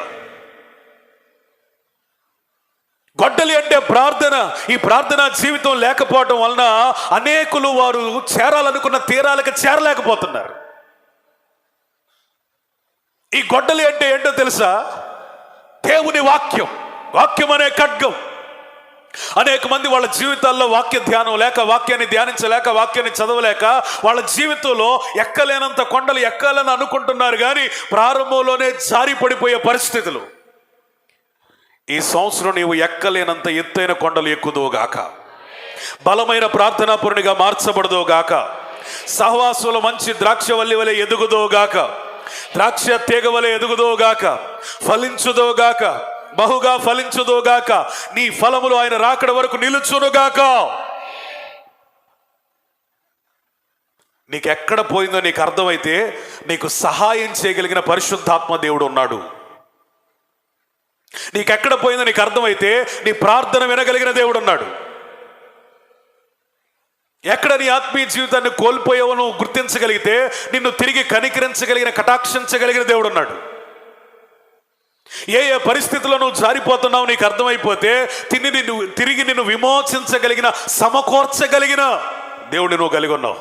గొడ్డలి అంటే ప్రార్థన. ఈ ప్రార్థన జీవితం లేకపోవటం వలన అనేకులు వారు చేరాలనుకున్న తీరాలకు చేరలేకపోతున్నారు. ఈ గొడ్డలి అంటే ఏంటో తెలుసా? దేవుని వాక్యం. వాక్యం అనే ఖడ్గం. అనేక మంది వాళ్ళ జీవితాల్లో వాక్య ధ్యానం లేక, వాక్యాన్ని ధ్యానించలేక, వాక్యాన్ని చదవలేక వాళ్ళ జీవితంలో ఎక్కలేనంత కొండలు ఎక్కాలని అనుకుంటున్నారు, కానీ ప్రారంభంలోనే జారి పడిపోయే పరిస్థితులు. ఈ సంవత్సరం నీవు ఎక్కలేనంత ఎత్తైన కొండలు ఎక్కుదువుగాక, బలమైన ప్రార్థనాపరునిగా మార్చబడదువుగాక, సహవాసంలో మంచి ద్రాక్షవల్లి వలె ఎదుగుదోగాక, ద్రాక్ష తీగ వలె ఎదుగుదోగాక, ఫలించుదోగాక, బహుగా ఫలించుదోగాక, నీ ఫలములు ఆయన రాకడ వరకు నిలుచునుగాక. నీకు ఎక్కడ పోయిందో నీకు అర్థమైతే నీకు సహాయం చేయగలిగిన పరిశుద్ధాత్మ దేవుడు ఉన్నాడు. నీకెక్కడ పోయిందో నీకు అర్థమైతే నీ ప్రార్థన వినగలిగిన దేవుడు ఉన్నాడు. ఎక్కడ నీ ఆత్మీయ జీవితాన్ని కోల్పోయావో నువ్వు గుర్తించగలిగితే నిన్ను తిరిగి కనికరించగలిగిన, కటాక్షించగలిగిన దేవుడు ఉన్నాడు. ఏ ఏ పరిస్థితుల్లో నువ్వు జారిపోతున్నావు నీకు అర్థమైపోతే తిరిగి నిన్ను విమోచించగలిగిన, సమకూర్చగలిగిన దేవుడు నువ్వు కలిగి ఉన్నావు.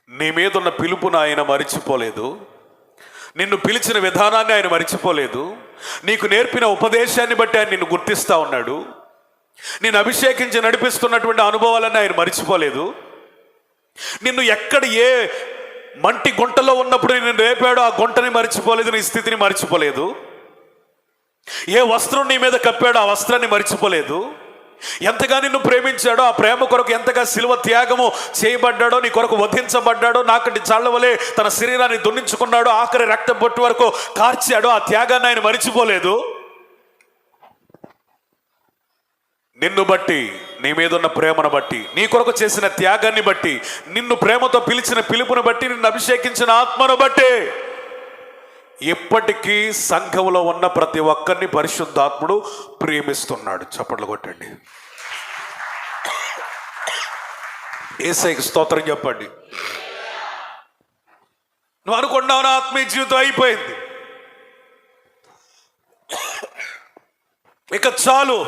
నీ మీద ఉన్న పిలుపును ఆయన మరిచిపోలేదు, నిన్ను పిలిచిన విధానాన్ని ఆయన మరిచిపోలేదు, నీకు నేర్పిన ఉపదేశాన్ని బట్టి ఆయన నిన్ను గుర్తిస్తూ ఉన్నాడు, నిన్ను అభిషేకించి నడిపిస్తున్నటువంటి అనుభవాలన్నీ ఆయన మరిచిపోలేదు. నిన్ను ఎక్కడ ఏ మంటి గుంటలో ఉన్నప్పుడు నిన్ను రేపాడో ఆ గుంటని మరిచిపోలేదు, నీ స్థితిని మరిచిపోలేదు. ఏ వస్త్రం నీ మీద కప్పాడో ఆ వస్త్రాన్ని మరిచిపోలేదు. ఎంతగా నిన్ను ప్రేమించాడో ఆ ప్రేమ కొరకు ఎంతగా శిలువ త్యాగము చేయబడ్డాడో, నీ కొరకు వధించబడ్డాడో, నాకంటి చాళ్ల వలె తన శరీరాన్ని దున్నించుకున్నాడో, ఆఖరి రక్తం బొట్టు వరకు కార్చాడో, ఆ త్యాగాన్ని ఆయన మరిచిపోలేదు. నిన్ను బట్టి, నీ మీద ఉన్న ప్రేమను బట్టి, నీ కొరకు చేసిన త్యాగాన్ని బట్టి, నిన్ను ప్రేమతో పిలిచిన పిలుపును బట్టి, నిన్ను అభిషేకించిన ఆత్మను బట్టి ఇప్పటికీ సంఘంలో ఉన్న ప్రతి ఒక్కరిని పరిశుద్ధాత్ముడు ప్రేమిస్తున్నాడు. చప్పట్లు కొట్టండి, యేసయ్యకి స్తోత్రం చెప్పండి. నువ్వు అనుకున్నావు నా ఆత్మీయ జీవితం అయిపోయింది, ఇక చాలు,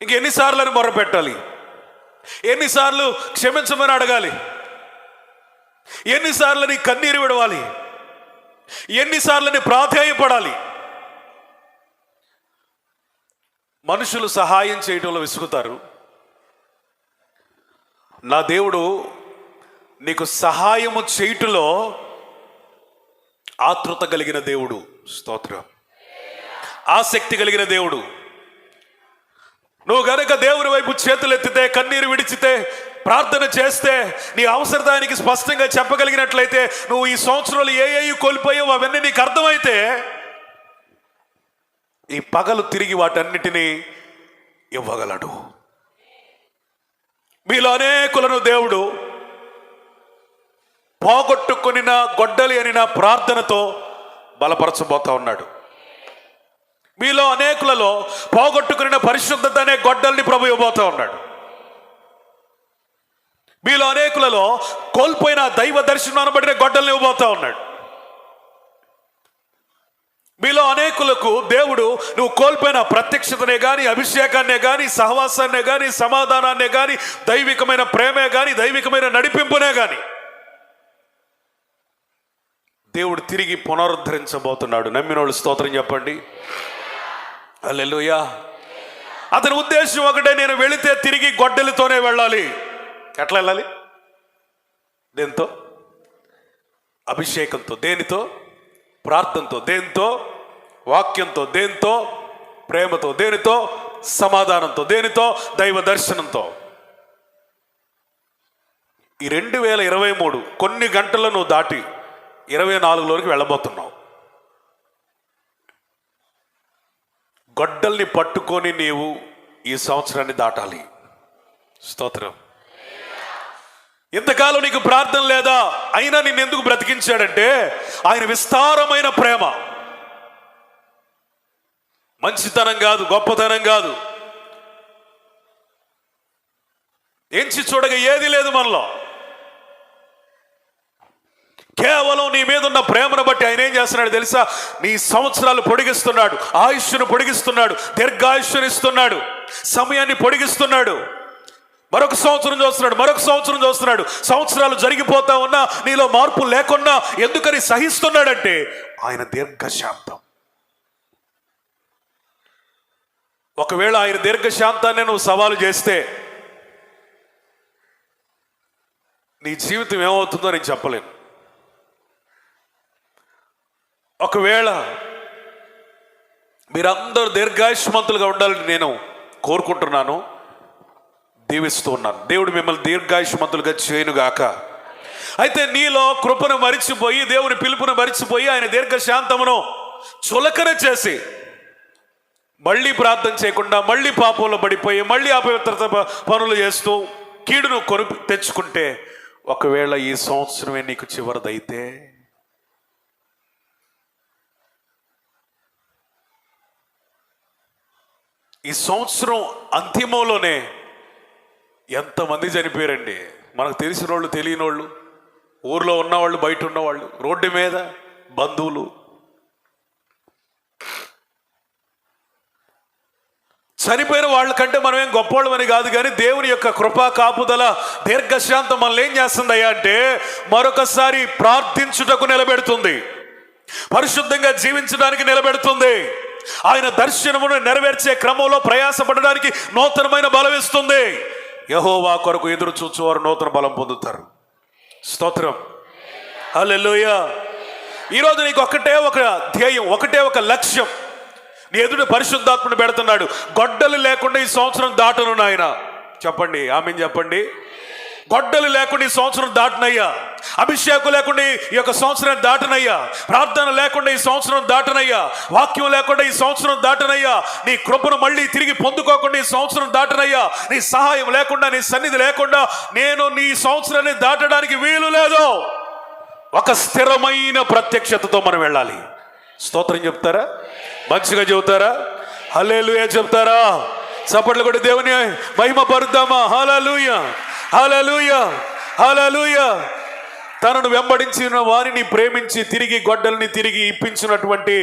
ఇంకెన్నిసార్లు అని మొర్ర పెట్టాలి, ఎన్నిసార్లు క్షమించమని అడగాలి, ఎన్నిసార్లు నీ కన్నీరు విడవాలి, ఎన్నిసార్లు నీ ప్రాధేయపడాలి. మనుషులు సహాయం చేయడంలో విసుగుతారు. నా దేవుడు నీకు సహాయము చేయుటలో ఆతృత కలిగిన దేవుడు. స్తోత్రం. ఆసక్తి కలిగిన దేవుడు. నువ్వు గనక దేవుని వైపు చేతులు ఎత్తితే, కన్నీరు విడిచితే, ప్రార్థన చేస్తే, నీ అవసరదానికి స్పష్టంగా చెప్పగలిగినట్లయితే, నువ్వు ఈ సంవత్సరాలు ఏ కోల్పోయావు అవన్నీ నీకు అర్థమైతే, ఈ పగలు తిరిగి వాటన్నిటినీ ఇవ్వగలడు. మీలో అనేకులను దేవుడు పోగొట్టుకునిన గొడ్డలి అనిన ప్రార్థనతో బలపరచబోతా ఉన్నాడు. మీలో అనేకులలో పోగొట్టుకున్న పరిశుద్ధత అనే గొడ్డల్ని ప్రభు ఇవ్వబోతా ఉన్నాడు. మీలో అనేకులలో కోల్పోయిన దైవ దర్శనం అనబడిన గొడ్డల్ని ఇవ్వబోతా ఉన్నాడు. మీలో అనేకులకు దేవుడు నువ్వు కోల్పోయిన ప్రత్యక్షతనే కానీ, అభిషేకాన్నే కానీ, సహవాసాన్నే కానీ, సమాధానాన్నే కానీ, దైవికమైన ప్రేమే కానీ, దైవికమైన నడిపింపునే కానీ దేవుడు తిరిగి పునరుద్ధరించబోతున్నాడు. నమ్మినోళ్ళు స్తోత్రం చెప్పండి. హల్లెలూయా. అతని ఉద్దేశం ఒకటే, నేను వెళితే తిరిగి గొడ్డలితోనే వెళ్ళాలి. ఎట్లా వెళ్ళాలి? దేంతో? అభిషేకంతో. దేనితో? ప్రార్థనతో. దేంతో? వాక్యంతో. దేంతో? ప్రేమతో. దేనితో? సమాధానంతో. దేనితో? దైవ దర్శనంతో. ఈ 2023 కొన్ని గంటల్లో నువ్వు దాటి 24లోకి వెళ్ళబోతున్నావు. గొడ్డల్ని పట్టుకొని నీవు ఈ సంవత్సరాన్ని దాటాలి. స్తోత్రం. ఇంతకాలం నీకు ప్రార్థన లేదా? అయినా నిన్ను ఎందుకు బ్రతికించాడంటే ఆయన విస్తారమైన ప్రేమ. మంచితనం కాదు, గొప్పతనం కాదు, ఎంచి చూడగా ఏది లేదు మనలో. కేవలం నీ మీద ఉన్న ప్రేమను బట్టి ఆయన ఏం చేస్తున్నాడు తెలుసా? నీ సంవత్సరాలు పొడిగిస్తున్నాడు, ఆయుష్ను పొడిగిస్తున్నాడు, దీర్ఘాయుష్నిస్తున్నాడు, సమయాన్ని పొడిగిస్తున్నాడు. మరొక సంవత్సరం చూస్తున్నాడు, మరొక సంవత్సరం చూస్తున్నాడు. సంవత్సరాలు జరిగిపోతా ఉన్నా నీలో మార్పు లేకున్నా ఎందుకని సహిస్తున్నాడంటే ఆయన దీర్ఘశాంతం. ఒకవేళ ఆయన దీర్ఘశాంతాన్ని నువ్వు సవాలు చేస్తే నీ జీవితం ఏమవుతుందో నేను చెప్పలేను. ఒకవేళ మీరందరూ దీర్ఘాయుష్మంతులుగా ఉండాలని నేను కోరుకుంటున్నాను, దీవిస్తూ ఉన్నాను. దేవుడు మిమ్మల్ని దీర్ఘాయుష్మంతులుగా చేయనుగాక. అయితే నీలో కృపను మరిచిపోయి, దేవుని పిలుపును మరిచిపోయి, ఆయన దీర్ఘశాంతమును చులకన చేసి మళ్ళీ ప్రార్థన చేయకుండా మళ్ళీ పాపంలో పడిపోయి మళ్ళీ అపవిత్రత పనులు చేస్తూ కీడును తెచ్చుకుంటే ఒకవేళ ఈ సంవత్సరమే నీకు చివరిదైతే ఈ సంవత్సరం అంతిమంలోనే ఎంతమంది చనిపోయారండి. మనకు తెలిసిన వాళ్ళు, తెలియని వాళ్ళు, ఊర్లో ఉన్నవాళ్ళు, బయట ఉన్నవాళ్ళు, రోడ్డు మీద బంధువులు. చనిపోయిన వాళ్ళకంటే మనం ఏం గొప్పవాళ్ళమని కాదు, కానీ దేవుని యొక్క కృపా కాపుదల దీర్ఘశాంతం మనల్ని ఏం చేస్తుందయ్యా అంటే మరొకసారి ప్రార్థించుటకు నిలబెడుతుంది, పరిశుద్ధంగా జీవించడానికి నిలబెడుతుంది, ఆయన దర్శనమును నెరవేర్చే క్రమంలో ప్రయాసపడడానికి నూతనమైన బలం ఇస్తుంది. యెహోవా కొరకు ఎదురు చూచువారు నూతన బలం పొందుతారు. స్తోత్రం, హల్లెలూయా. ఈరోజు నీకు ఒకటే ఒక ధ్యేయం, ఒకటే ఒక లక్ష్యం. నీ ఎదుట పరిశుద్ధాత్మను పెడుతున్నాడు. గొడ్డలు లేకుండా ఈ సంవత్సరం దాటను నాయన. చెప్పండి, ఆమేన్ చెప్పండి. గొడ్డలు లేకుండా ఈ సంవత్సరం దాటనయ్యా. అభిషేకం లేకుండా ఈ యొక్క సంవత్సరం దాటనయ్యా. ప్రార్థన లేకుండా ఈ సంవత్సరం దాటనయ్యా. వాక్యం లేకుండా ఈ సంవత్సరం దాటనయ్యా. నీ కృపను మళ్ళీ తిరిగి పొందుకోకుండా ఈ సంవత్సరం దాటనయ్యా. నీ సహాయం లేకుండా, నీ సన్నిధి లేకుండా నేను నీ సంవత్సరాన్ని దాటడానికి వీలు లేదు. ఒక స్థిరమైన ప్రత్యక్షతతో మనం వెళ్ళాలి. స్తోత్రం చెప్తారా? మంచిగా చెబుతారా? హల్లెలూయా చెప్తారా? చప్పట్లు కొట్టి దేవుని మహిమ పరుద్దామా? హల్లెలూయా, హల్లెలూయా, హల్లెలూయా. తనను వెంబడించిన వారిని ప్రేమించి తిరిగి గొడ్డల్ని తిరిగి ఇప్పించినటువంటి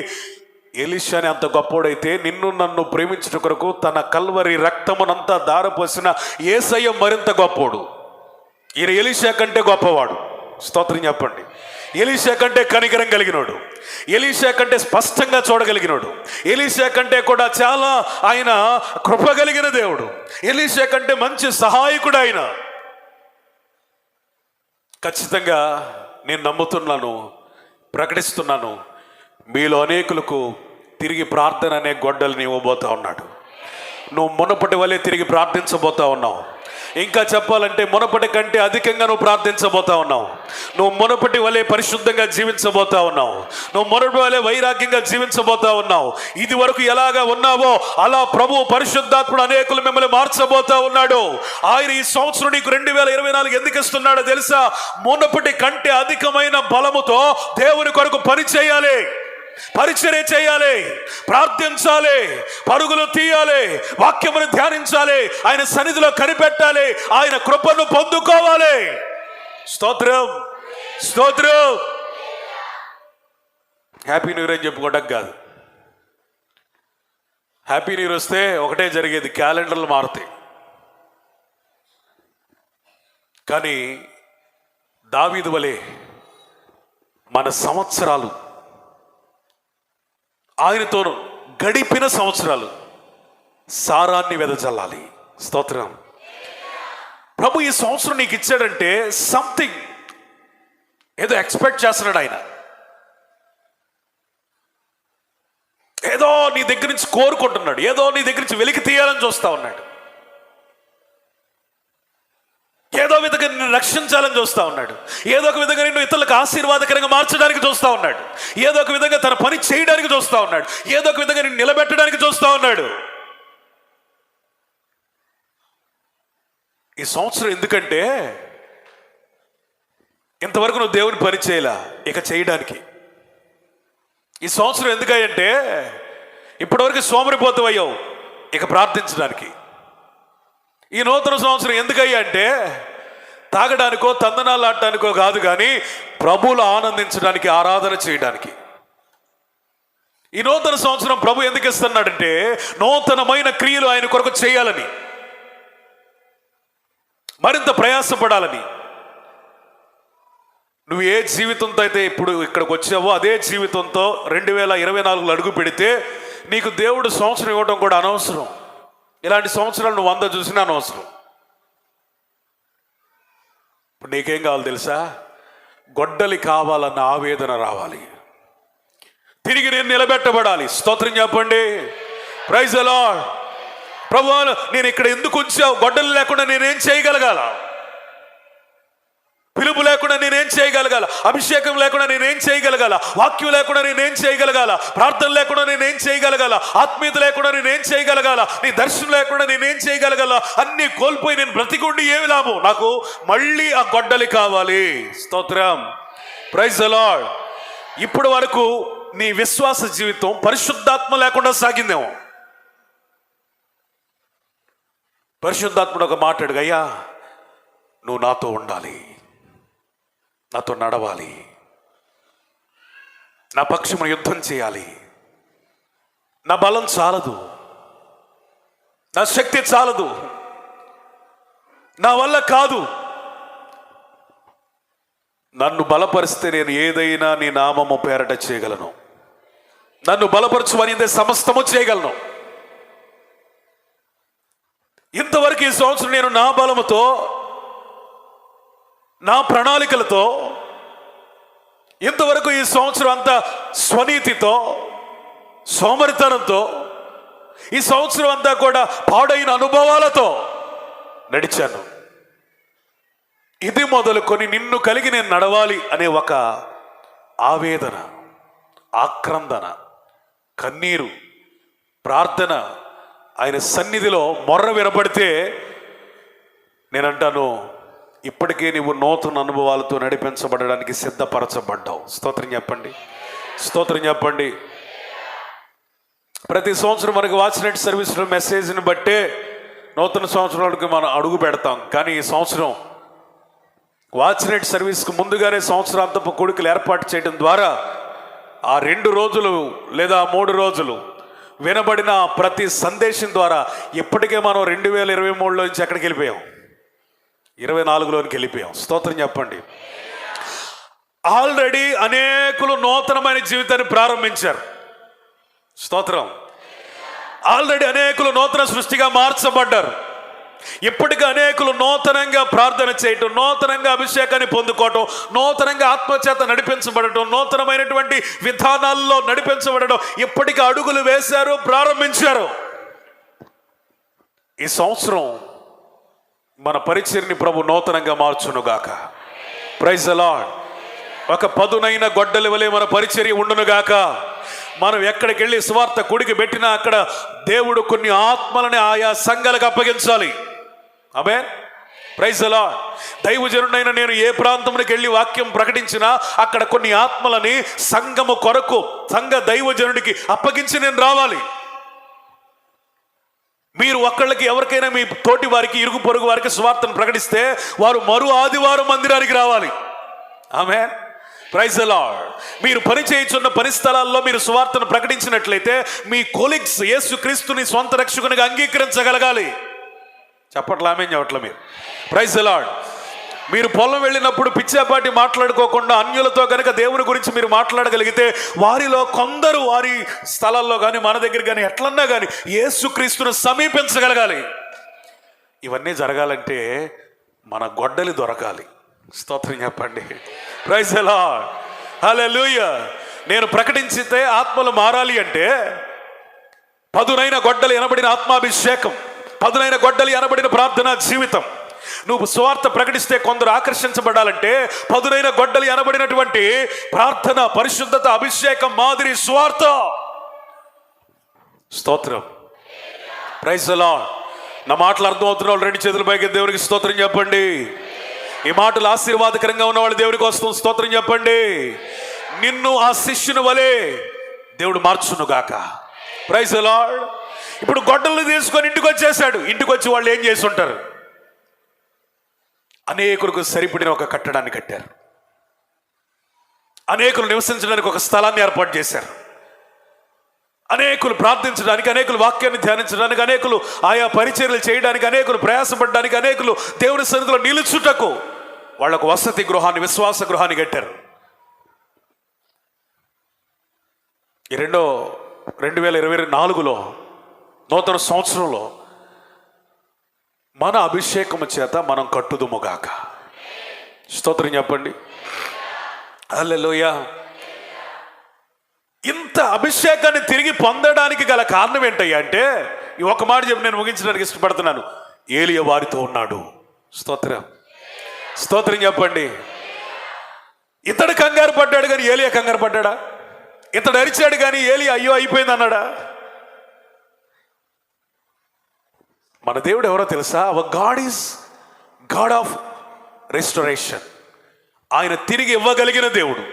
ఎలీషాని అంత గొప్పోడైతే నిన్ను నన్ను ప్రేమించుట కొరకు తన కల్వరి రక్తమునంతా దారపోసిన యేసయ్య మరింత గొప్పోడు. ఈయన ఎలీషా కంటే గొప్పవాడు. స్తోత్రం చెప్పండి. ఎలీషా కంటే కనికరం కలిగినోడు, ఎలీషా కంటే స్పష్టంగా చూడగలిగినోడు, ఎలీషా కంటే కూడా చాలా ఆయన కృప కలిగిన దేవుడు, ఎలీషా కంటే మంచి సహాయకుడు ఆయన. ఖచ్చితంగా నేను నమ్ముతున్నాను, ప్రకటిస్తున్నాను, మీలో అనేకులకు తిరిగి ప్రార్థన అనే గొడ్డల్ని ఇవ్వబోతా ఉన్నాడు. నువ్వు మునపటి వలె తిరిగి ప్రార్థించబోతా ఉన్నావు. ఇంకా చెప్పాలంటే మునపటి కంటే అధికంగా నువ్వు ప్రార్థించబోతా ఉన్నావు. నువ్వు మునపటి వలె పరిశుద్ధంగా జీవించబోతా ఉన్నావు. నువ్వు మునపటి వలె వైరాగ్యంగా జీవించబోతా ఉన్నావు. ఇది వరకు ఎలాగా ఉన్నావో అలా ప్రభు పరిశుద్ధాత్ముడు అనేకులు మిమ్మల్ని మార్చబోతా ఉన్నాడు. ఆయన ఈ సంవత్సరం నీకు 2024 ఎందుకు ఇస్తున్నాడో తెలుసా? మునపటి కంటే అధికమైన బలముతో దేవుని కొరకు పని చేయాలి, పరిచర్య చేయాలి, ప్రార్థించాలి, పరుగులు తీయాలి, వాక్యమును ధ్యానించాలి, ఆయన సన్నిధిలో కనిపెట్టాలి, ఆయన కృపను పొందుకోవాలి. స్తోత్రం, స్తోత్రం. హ్యాపీ న్యూ ఇయర్ అని చెప్పుకోవడం కాదు. హ్యాపీ న్యూ ఇయర్ వస్తే ఒకటే జరిగేది, క్యాలెండర్లు మారుతాయి. కానీ దావీదు వలె మన సంవత్సరాలు, ఆయనతో గడిపిన సంవత్సరాలు సారాన్ని వెదజల్లాలి. స్తోత్రం. ప్రభు ఈ సంవత్సరం నీకు ఇచ్చాడంటే సంథింగ్, ఏదో ఎక్స్పెక్ట్ చేస్తున్నాడు ఆయన. ఏదో నీ దగ్గర నుంచి కోరుకుంటున్నాడు, ఏదో నీ దగ్గర నుంచి వెలికి తీయాలని చూస్తా ఉన్నాడు, ఏదో విధంగా నిన్ను రక్షించాలని చూస్తూ ఉన్నాడు, ఏదో ఒక విధంగా నిన్ను ఇతరులకు ఆశీర్వాదకరంగా మార్చడానికి చూస్తూ ఉన్నాడు, ఏదో ఒక విధంగా తన పని చేయడానికి చూస్తూ ఉన్నాడు, ఏదో ఒక విధంగా నిన్ను నిలబెట్టడానికి చూస్తూ ఉన్నాడు. ఈ సంవత్సరం ఎందుకంటే ఇంతవరకు నువ్వు దేవుని పని చేయలా, ఇక చేయడానికి. ఈ సంవత్సరం ఎందుకంటే ఇప్పటివరకు సోమరిపోతు అయ్యావు, ఇక ప్రార్థించడానికి. ఈ నూతన సంవత్సరం ఎందుకయ్యా అంటే తాగడానికో తందనాలు ఆడటానికో కాదు, కానీ ప్రభువులు ఆనందించడానికి, ఆరాధన చేయడానికి. ఈ నూతన సంవత్సరం ప్రభు ఎందుకు ఇస్తున్నాడంటే నూతనమైన క్రియలు ఆయన కొరకు చేయాలని, మరింత ప్రయాసపడాలని. నువ్వు ఏ జీవితంతో అయితే ఇప్పుడు ఇక్కడికి వచ్చావో అదే జీవితంతో 2024లో అడుగు పెడితే నీకు దేవుడు సంవత్సరం ఇవ్వడం కూడా అనవసరం. ఇలాంటి సంవత్సరాలు నువ్వు 100 చూసినా అనవసరం. ఇప్పుడు నీకేం కావాలి తెలుసా? గొడ్డలి కావాలన్న ఆవేదన రావాలి, తిరిగి నేను నిలబెట్టబడాలి. స్తోత్రం చెప్పండి. Praise the Lord. ప్రభువా, నేను ఇక్కడ ఎందుకు ఉంచావు? గొడ్డలి లేకుండా నేనేం చేయగలగాల? పిలుపు లేకుండా నేనేం చేయగలగాల? అభిషేకం లేకుండా నేనేం చేయగలగాల? వాక్యం లేకుండా నేనేం చేయగలగాల? ప్రార్థన లేకుండా నేనేం చేయగలగాల? ఆత్మీయత లేకుండా నేనేం చేయగలగాల? నీ దర్శనం లేకుండా నేనేం చేయగలగాల? అన్నీ కోల్పోయి నేను బ్రతికుండి ఏమి లాభం? నాకు మళ్ళీ ఆ గొడ్డలి కావాలి. స్తోత్రం. Praise the Lord. ఇప్పుడు వరకు నీ విశ్వాస జీవితం పరిశుద్ధాత్మ లేకుండా సాగిందేమో. పరిశుద్ధాత్ముడు ఒక మాట అడుగు, అయ్యా నువ్వు నాతో ఉండాలి, నాతో నడవాలి, నా పక్షమును యుద్ధం చేయాలి. నా బలం చాలదు, నా శక్తి చాలదు, నా వల్ల కాదు. నన్ను బలపరిస్తే నేను ఏదైనా నీ నామము పేరట చేయగలను. నన్ను బలపరచువనిదే సమస్తము చేయగలను. ఇంతవరకు ఈ సంవత్సరం నేను నా బలముతో, నా ప్రణాళికలతో, ఇంతవరకు ఈ సంవత్సరం అంతా స్వనీతితో, సోమరితనంతో, ఈ సంవత్సరం అంతా కూడా పాడైన అనుభవాలతో నడిచాను. ఇది మొదలుకొని నిన్ను కలిగి నేను నడవాలి అనే ఒక ఆవేదన, ఆక్రందన, కన్నీరు, ప్రార్థన ఆయన సన్నిధిలో మొర్ర వినపడితే నేనంటాను, ఇప్పటికే నువ్వు నూతన అనుభవాలతో నడిపించబడడానికి సిద్ధపరచబడ్డావు. స్తోత్రం చెప్పండి. స్తోత్రం చెప్పండి. ప్రతి సంవత్సరం మనకు వాచ్నెట్ సర్వీస్లో మెసేజ్ని బట్టే నూతన సంవత్సరాలకు మనం అడుగు పెడతాం. కానీ ఈ సంవత్సరం వాచ్నెట్ సర్వీస్కు ముందుగానే సంవత్సరాంతపు కూడికలు ఏర్పాటు చేయడం ద్వారా ఆ 2 రోజులు లేదా 3 రోజులు వినబడిన ప్రతి సందేశం ద్వారా ఇప్పటికే మనం 2023లో నుంచి ఎక్కడికి వెళ్ళిపోయాం? 24లోనికి వెళ్ళిపోయాం. స్తోత్రం చెప్పండి. ఆల్రెడీ అనేకులు నూతనమైన జీవితాన్ని ప్రారంభించారు. స్తోత్రం. ఆల్రెడీ అనేకులు నూతన సృష్టిగా మార్చబడ్డారు. ఇప్పటికీ అనేకులు నూతనంగా ప్రార్థన చేయటం, నూతనంగా అభిషేకాన్ని పొందుకోవటం, నూతనంగా ఆత్మచేత నడిపించబడటం, నూతనమైనటువంటి విధానాల్లో నడిపించబడటం ఇప్పటికీ అడుగులు వేశారు, ప్రారంభించారు. ఈ సంవత్సరం మన పరిచర్ని ప్రభు నూతనంగా మార్చునుగాక. Praise the lord. ఒక పదునైన గొడ్డలి వలె మన పరిచర్య ఉండునుగాక. మనం ఎక్కడికి వెళ్ళి సువార్త కుడికి పెట్టినా అక్కడ దేవుడు కొన్ని ఆత్మలని ఆయా సంఘాలకు అప్పగించాలి. ఆమేన్. Praise the lord. దైవజనుడైన నేను ఏ ప్రాంతంలోకి వెళ్ళి వాక్యం ప్రకటించినా అక్కడ కొన్ని ఆత్మలని సంఘము కొరకు, సంఘ దైవజనుడికి అప్పగించి నేను రావాలి. మీరు ఒక్కళ్ళకి ఎవరికైనా మీ తోటి వారికి, ఇరుగు పొరుగు వారికి సువార్తను ప్రకటిస్తే వారు మరో ఆదివారం మందిరానికి రావాలి. ఆమేన్. Praise the lord. మీరు పని చేయుచున్న పని స్థలాల్లో మీరు సువార్తను ప్రకటించినట్లయితే మీ కొలీగ్స్ యేసుక్రీస్తుని స్వంత రక్షకునిగా అంగీకరించగలగాలి. చెప్పట్లా? ఆమేన్ చెప్పట్లా మీరు? Praise the lord. మీరు పొలం వెళ్ళినప్పుడు పిచ్చాపాటి మాట్లాడుకోకుండా అన్యులతో కనుక దేవుని గురించి మీరు మాట్లాడగలిగితే వారిలో కొందరు వారి స్థలాల్లో కానీ మన దగ్గర కానీ ఎట్లన్నా కానీ యేసుక్రీస్తును సమీపించగలగాలి. ఇవన్నీ జరగాలంటే మన గొడ్డలి దొరకాలి. స్తోత్రం చెప్పండి. Praise the lord. హల్లెలూయా. నేను ప్రకటించితే ఆత్మలు మారాలి అంటే పదునైన గొడ్డలి అనబడిన ఆత్మాభిషేకం, పదునైన గొడ్డలి అనబడిన ప్రార్థనా జీవితం. నువ్వు సువార్త ప్రకటిస్తే కొందరు ఆకర్షించబడాలంటే పదునైన గొడ్డలి అనబడినటువంటి ప్రార్థన, పరిశుద్ధత, అభిషేకం, మాదిరి సువార్త. స్తోత్రం. Praise the Lord. నా మాటలు అర్థమవుతున్న వాళ్ళు 2 చేతుల పైకి దేవునికి స్తోత్రం చెప్పండి. ఈ మాటలు ఆశీర్వాదకరంగా ఉన్న వాళ్ళు దేవునికి వస్తుంది. స్తోత్రం చెప్పండి. నిన్ను ఆ శిష్యుని వలె దేవుడు మార్చునుగాక. Praise the Lord. ఇప్పుడు గొడ్డలు తీసుకొని ఇంటికి వచ్చేసాడు. ఇంటికి వచ్చి వాళ్ళు ఏం చేసి ఉంటారు? అనేకులకు సరిపడిన ఒక కట్టడాన్ని కట్టారు. అనేకులు నివసించడానికి ఒక స్థలాన్ని ఏర్పాటు చేశారు. అనేకులు ప్రార్థించడానికి, అనేకులు వాక్యాన్ని ధ్యానించడానికి, అనేకులు ఆయా పరిచర్యలు చేయడానికి, అనేకులు ప్రయాసపడడానికి, అనేకులు దేవుని సన్నిధిలో నిలుచుటకు వాళ్లకు వసతి గృహాన్ని, విశ్వాస గృహాన్ని కట్టారు. ఈ 2024లో నూతన సంవత్సరంలో మన అభిషేకము చేత మనం కట్టుదుముగాక. స్తోత్రం చెప్పండి. హల్లెలూయా. ఇంత అభిషేకాన్ని తిరిగి పొందడానికి గల కారణం ఏంటయ్యా అంటే, ఈ ఒక మాట చెప్పి నేను ముగించడానికి ఇష్టపడుతున్నాను. ఏలియా వారితో ఉన్నాడు. స్తోత్రం స్తోత్రం చెప్పండి. ఇతడు కంగారు పడ్డాడు కానీ ఏలియా కంగారు పడ్డాడా? ఇతడు అరిచాడు కానీ ఏలియా అయ్యో అయిపోయింది అన్నాడా? మన దేవుడు ఎవరో తెలుసా? Hour God is God of restoration. ఆయన తిరిగి ఇవ్వగలిగిన దేవుడు.